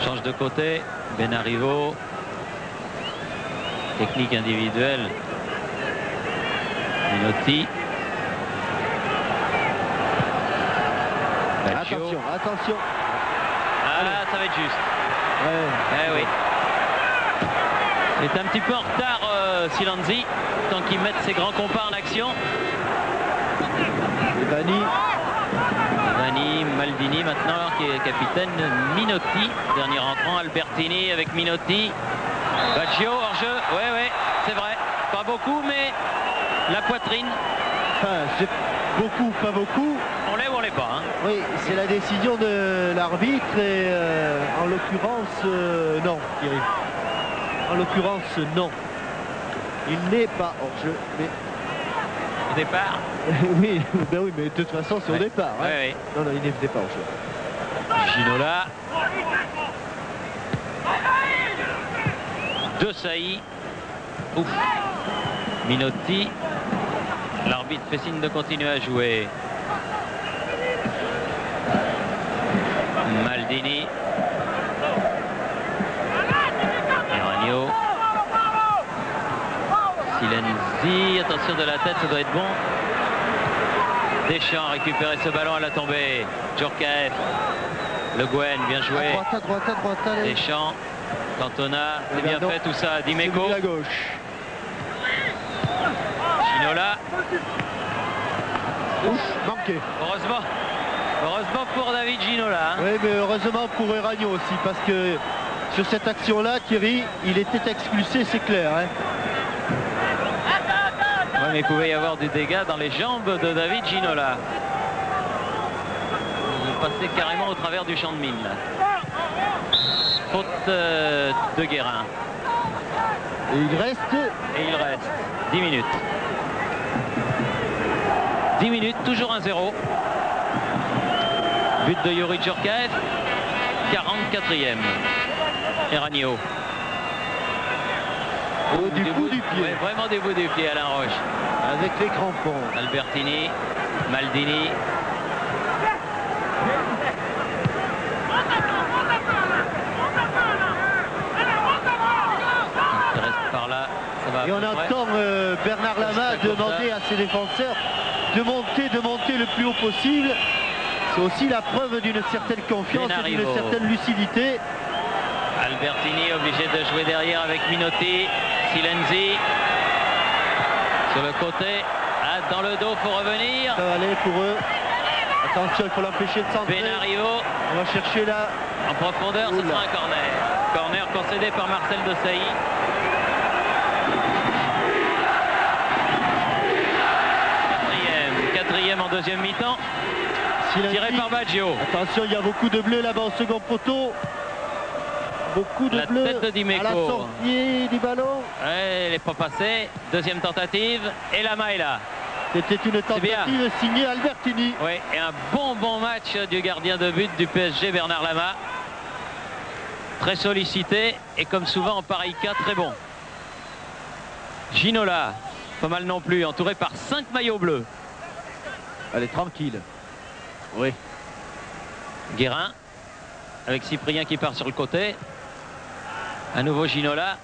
change de côté. Benarivo, technique individuelle. Minotti. Baccio. Attention. Ah là, ça va être juste. Ouais. Eh oui. Il est un petit peu en retard, Silanzi, tant qu'il met ses grands compas en action. Vanni. Vanni, Maldini maintenant qui est capitaine. Minotti, dernier entrant. Albertini avec Minotti. Baccio hors jeu. Ouais, c'est vrai. Pas beaucoup, mais la poitrine. Enfin, c'est beaucoup, pas beaucoup. On l'est ou on l'est savait pas. Hein. Oui, c'est la décision de l'arbitre et en l'occurrence, non, Thierry. En l'occurrence, non. Il n'est pas hors jeu, mais... Au départ. oui, ben oui, mais de toute façon, c'est au départ. Hein. Ouais. Non, non, il n'est pas hors jeu. Ginola. De Sailly. Ouf. Minotti. L'arbitre fait signe de continuer à jouer. Maldini. Eragno. Silenzi. Attention de la tête, ça doit être bon. Deschamps a récupéré ce ballon à la tombée. Djorkaeff. Le Guen, bien joué. À droite, allez. Deschamps. Cantona, c'est bien fait tout ça. Dimeco. À gauche. Ginola. Ouf, manqué. Heureusement pour David Ginola. Hein. Oui, mais heureusement pour Eragno aussi, parce que sur cette action-là, Thierry, il était expulsé, c'est clair. Hein. Ouais, mais il pouvait y avoir du dégât dans les jambes de David Ginola. Il passait carrément au travers du champ de mine. Là. Faute de Guérin. Et il reste 10 minutes. 10 minutes, toujours 1-0. But de Youri Djorkaeff, 44e. Eragno. du bout du pied. Ouais, vraiment des bouts du pied, Alain Roche. Avec les crampons. Albertini, Maldini. Il reste par là. Ça va. Et on entend Bernard Lama demander à ses défenseurs de monter le plus haut possible. C'est aussi la preuve d'une certaine confiance et d'une certaine lucidité. Albertini obligé de jouer derrière avec Minotti. Silenzi sur le côté. Ah, dans le dos, faut revenir. Ça va aller pour eux. Attention, il faut l'empêcher de centrer. Benario. On va chercher là. En profondeur, ce sera un corner. Corner concédé par Marcel de Sailly. Quatrième en deuxième mi-temps. Tiré par Baggio. Attention, il y a beaucoup de bleu là-bas au second poteau. Beaucoup de bleu. La tête de Dimeco. À la sortie du ballon. Ouais, elle n'est pas passée. Deuxième tentative. Et la main est là. C'était une tentative signée Albertini. Oui, et un bon match du gardien de but du PSG, Bernard Lama. Très sollicité et comme souvent en pareil cas, très bon. Ginola, pas mal non plus, entouré par 5 maillots bleus. Elle est tranquille. Oui. Guérin, avec Cyprien qui part sur le côté. À nouveau Ginola.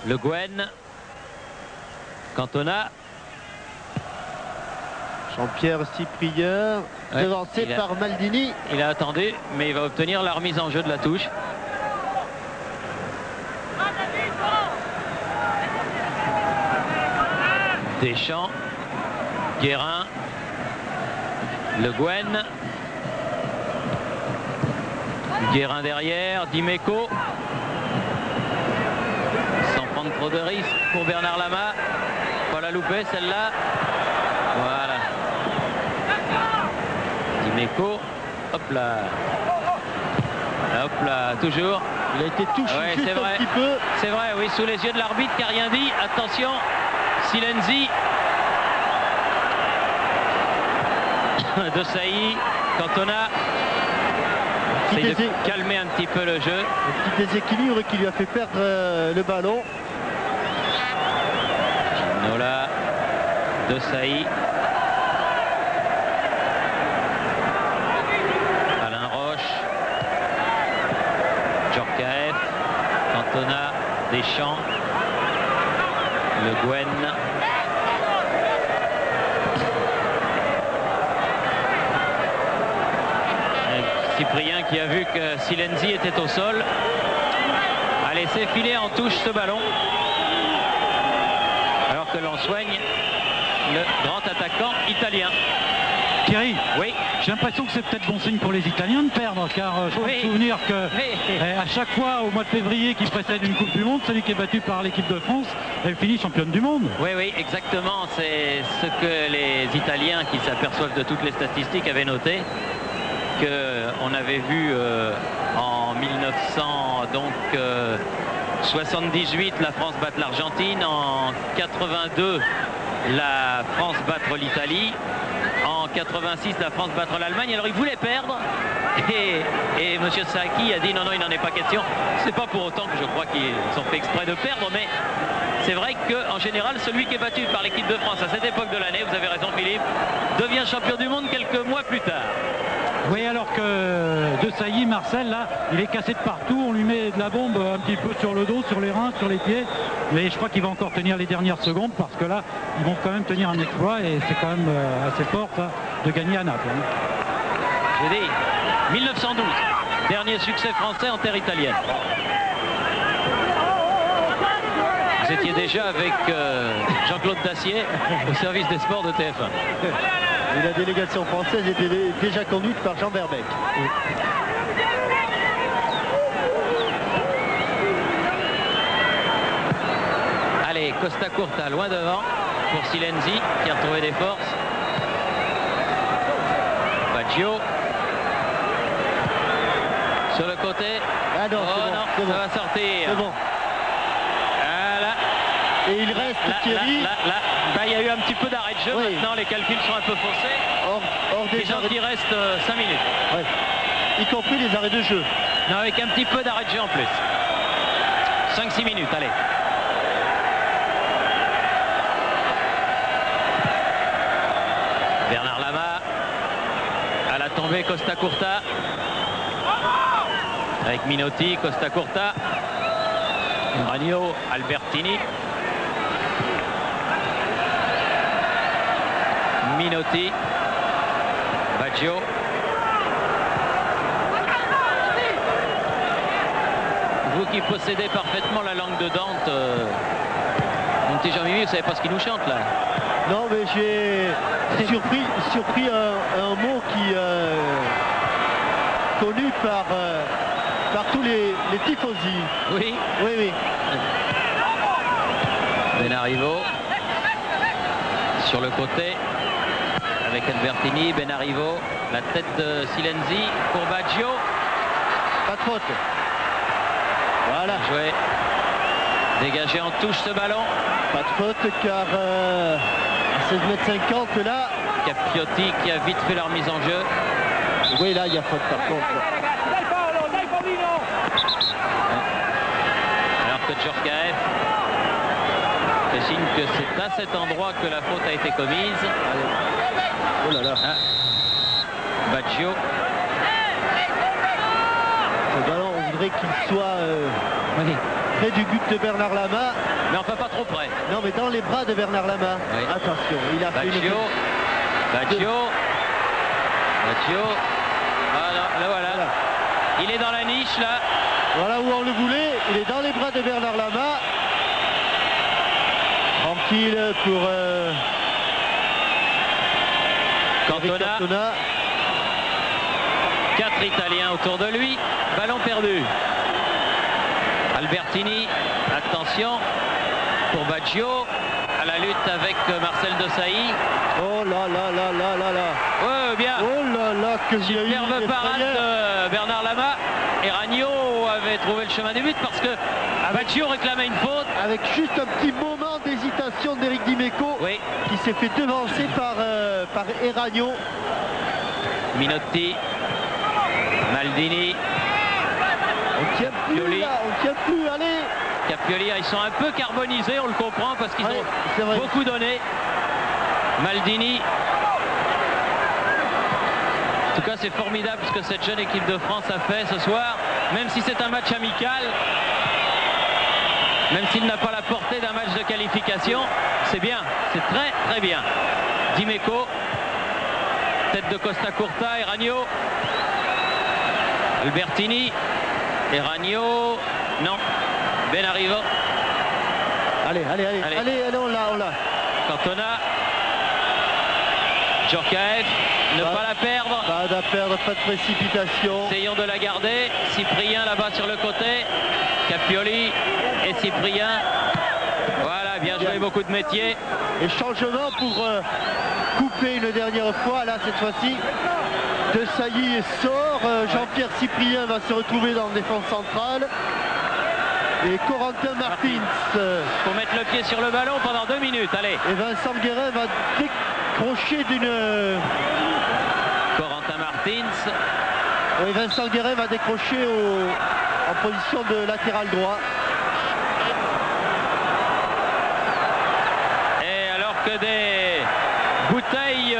Le Guen. Cantona. Jean-Pierre Cyprien, devancé par Maldini. Il a attendu, mais il va obtenir la remise en jeu de la touche. Deschamps. Guérin. Le Guen. Guérin derrière. Dimeco. Sans prendre trop de risques pour Bernard Lama. Pas la louper celle-là. Voilà. Dimeco. Hop là. Hop là. Toujours. Il a été touché juste un petit peu. C'est vrai, oui, sous les yeux de l'arbitre qui n'a rien dit. Attention. Silenzi. De Sailly, Cantona essaye de calmer un petit peu le jeu. Un petit déséquilibre qui lui a fait perdre le ballon. Ginola, De Sailly. Alain Roche. Djorkaeff. Cantona, Deschamps. Le Guen. Cyprien qui a vu que Silenzi était au sol a laissé filer en touche ce ballon alors que l'on soigne le grand attaquant italien. Thierry, Oui. j'ai l'impression que c'est peut-être bon signe pour les Italiens de perdre, car je peux me souvenir que à chaque fois au mois de février qui précède une Coupe du Monde, celui qui est battu par l'équipe de France, elle finit championne du monde. Oui, oui, exactement. C'est ce que les Italiens qui s'aperçoivent de toutes les statistiques avaient noté, qu'on avait vu en 1978 la France battre l'Argentine, en 82 la France battre l'Italie, en 86 la France battre l'Allemagne. Alors ils voulaient perdre et M. Sacchi a dit non, non, il n'en est pas question. C'est pas pour autant que je crois qu'ils ont fait exprès de perdre, mais c'est vrai qu'en général celui qui est battu par l'équipe de France à cette époque de l'année, vous avez raison Philippe, devient champion du monde quelques mois plus tard. Oui, alors que Desailly, Marcel, là, il est cassé de partout, on lui met de la bombe un petit peu sur le dos, sur les reins, sur les pieds, mais je crois qu'il va encore tenir les dernières secondes parce que là, ils vont quand même tenir un exploit et c'est quand même assez fort ça, de gagner à Naples. J'ai dit 1912, dernier succès français en terre italienne. Vous étiez déjà avec Jean-Claude Dacier au service des sports de TF1. Et la délégation française était déjà conduite par Jean Verbeek. Allez, Costa Curta loin devant pour Silenzi qui a retrouvé des forces. Baggio sur le côté. Ah non, oh bon, non, ça bon. va sortir. C'est bon. Voilà. Et il reste Thierry. Là. Bah, il y a eu un petit peu d'arrêt de jeu. Oui. Maintenant, les calculs sont un peu faussés. Hors des Disons arrêts... qu'il reste 5 minutes. Ouais. Y compris les arrêts de jeu. Non, avec un petit peu d'arrêt de jeu en plus. 5-6 minutes, allez. Bernard Lama. À la tombée, Costa Curta. Avec Minotti, Costa Curta. Ragno, Albertini. Minotti. Baggio. Vous qui possédez parfaitement la langue de Dante, mon petit Jean-Mimi, vous savez pas ce qu'il nous chante là? Non, mais j'ai surpris un mot qui connu par tous les tifosi. Oui. Oui. Benarivo sur le côté avec Albertini. Benarivo, la tête de Silenzi pour Baggio. Pas de faute. Voilà. Joué. Dégagé en touche ce ballon. Pas de faute car à 16,50 m là. Capiotti qui a vite fait leur mise en jeu. Oui, là il y a faute par contre. Alors que Djorkaeff fait signe que c'est à cet endroit que la faute a été commise. Oh là là. Baggio. Ce ballon, on voudrait qu'il soit près du but de Bernard Lama. Mais enfin pas trop près. Non, mais dans les bras de Bernard Lama. Oui. Attention, il a fait une... Baggio. Là voilà. Il est dans la niche là. Voilà où on le voulait. Il est dans les bras de Bernard Lama. Tranquille pour Cantona. 4 Italiens autour de lui. Ballon perdu. Albertini. Attention pour Baggio. À la lutte avec Marcel Desailly. Oh là là là là là là. Ouais, bien. Oh là là, que j'ai eu Superbe parade de Bernard Lama. Et Ragno avait trouvé le chemin du but parce que Baggio réclamait une faute. Avec juste un petit moment d'hésitation d'Éric Dimeco, Oui. qui s'est fait devancer par Eragno. Minotti. Maldini. On tient plus Capioli. là, on tient plus, allez. Capioli, ils sont un peu carbonisés, on le comprend parce qu'ils c'est ont vrai. beaucoup donné. Maldini. En tout cas, c'est formidable ce que cette jeune équipe de France a fait ce soir. Même si c'est un match amical, même s'il n'a pas la portée d'un match de qualification, c'est bien, c'est très très bien. Dimeco, tête de Costa Curta, Eragno. Albertini, Eragno, non. Benarivo. Allez, on l'a. Cantona. Djorkaeff, ne pas la perdre. Pas à perdre, pas de précipitation. Essayons de la garder. Cyprien là-bas sur le côté. Capioli et Cyprien. Voilà, bien joué, beaucoup de métier. Et changement pour couper une dernière fois, là cette fois-ci. De Sailly sort. Jean-Pierre Cyprien va se retrouver dans la défense centrale. Et Corentin Martins. Pour mettre le pied sur le ballon pendant 2 minutes. Allez. Et Vincent Guérin va décrocher d'une... Corentin Martins. Oui, Vincent Guérin va décrocher en position de latéral droit. Et alors que des bouteilles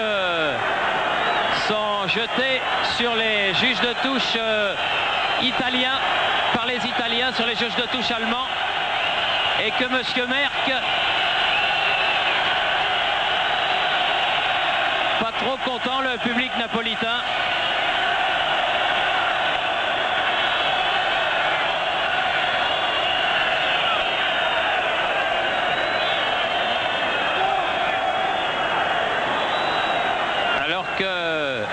sont jetées sur les juges de touche italiens, par les Italiens sur les juges de touche allemands, et que Monsieur Merck, pas trop content, le public napolitain. Alors que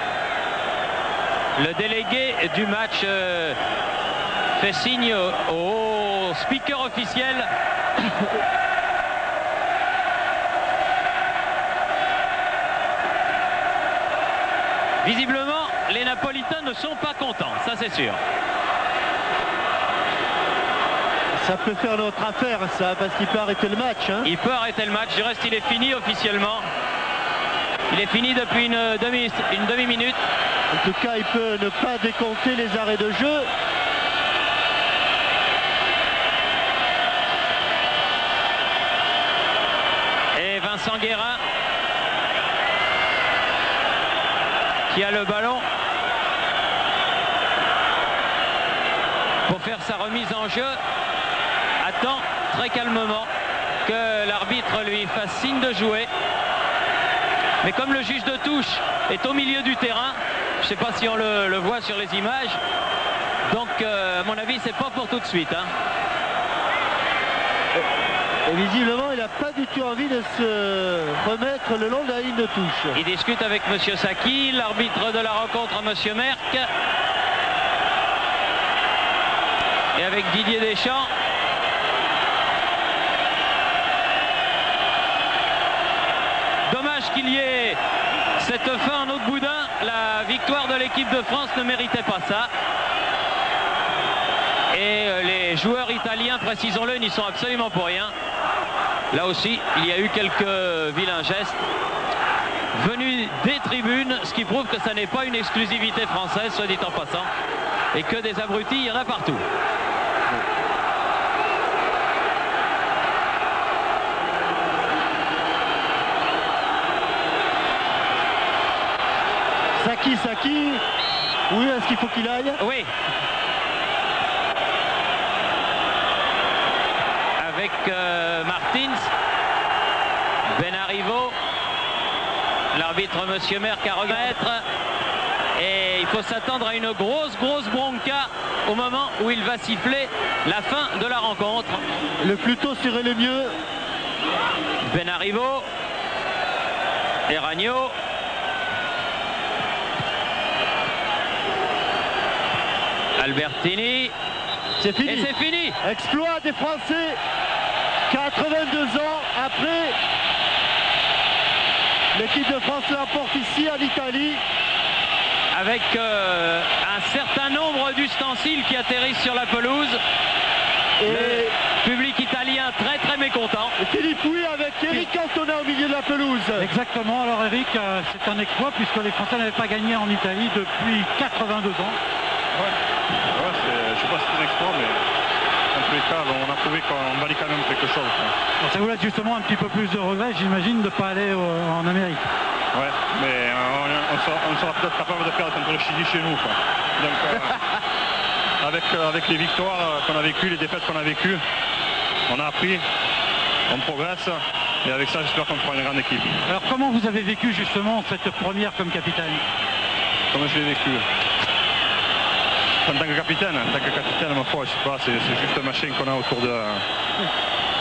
le délégué du match fait signe au speaker officiel visiblement les Napolitains ne sont pas contents, ça c'est sûr. Ça peut faire notre affaire ça, parce qu'il peut arrêter le match. Hein. Il peut arrêter le match, du reste il est fini officiellement. Il est fini depuis une demi-minute. En tout cas, il peut ne pas décompter les arrêts de jeu. Et Vincent Guérin qui a le ballon pour faire sa remise en jeu, attend très calmement que l'arbitre lui fasse signe de jouer. Mais comme le juge de touche est au milieu du terrain, je ne sais pas si on le voit sur les images, donc à mon avis c'est pas pour tout de suite. Hein. Et visiblement il n'a pas du tout envie de se remettre le long de la ligne de touche. Il discute avec Monsieur Sacchi, l'arbitre de la rencontre Monsieur Merck, et avec Didier Deschamps. Dommage qu'il y ait cette fin en autre boudin. La victoire de l'équipe de France ne méritait pas ça. Et les joueurs italiens, précisons-le, n'y sont absolument pour rien. Là aussi, il y a eu quelques vilains gestes venus des tribunes, ce qui prouve que ça n'est pas une exclusivité française, soit dit en passant, et que des abrutis, il y en a partout. Sacchi, oui, est-ce qu'il faut qu'il aille? Oui. Avec Martins, Benarivo, l'arbitre Monsieur Merck à remettre, et il faut s'attendre à une grosse bronca au moment où il va siffler la fin de la rencontre. Le plus tôt serait le mieux. Benarivo, Eragno. Albertini, c'est fini. Et c'est fini. Exploit des Français 82 ans après. L'équipe de France l'emporte ici en Italie. Avec un certain nombre d'ustensiles qui atterrissent sur la pelouse. Et le public italien très mécontent. Et Philippe oui avec Eric Cantona au milieu de la pelouse. Exactement, alors Eric, c'est un exploit puisque les Français n'avaient pas gagné en Italie depuis 82 ans. Ouais, je sais pas si c'est un exploit, mais en tous les cas, on a prouvé qu'on valait quand même quelque chose. Alors, ça vous laisse justement un petit peu plus de regret, j'imagine, de ne pas aller en Amérique. Ouais, mais on sera peut-être capable de perdre contre le Chili chez nous. Quoi. Donc, avec les victoires qu'on a vécues, les défaites qu'on a vécues, on a appris, on progresse, et avec ça, j'espère qu'on fera une grande équipe. Alors, comment vous avez vécu justement cette première comme capitaine? Comment je l'ai vécu? En tant que capitaine, ma foi, je sais pas, c'est juste un machin qu'on a autour de...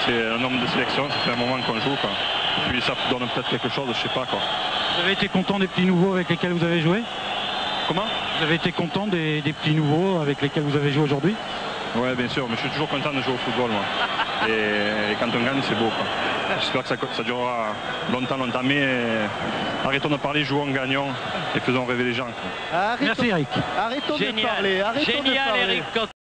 C'est un nombre de sélections, ça fait un moment qu'on joue, quoi. Et puis ça donne peut-être quelque chose, je sais pas, quoi. Vous avez été content des petits nouveaux avec lesquels vous avez joué? Comment? Vous avez été content des petits nouveaux avec lesquels vous avez joué aujourd'hui? Ouais, bien sûr, mais je suis toujours content de jouer au football, moi. Et quand on gagne, c'est beau, quoi. J'espère que ça durera longtemps, mais arrêtons de parler, jouons, gagnons et faisons rêver les gens. Merci Eric. Arrêtons de parler. Arrêtons de Génial parler. Eric.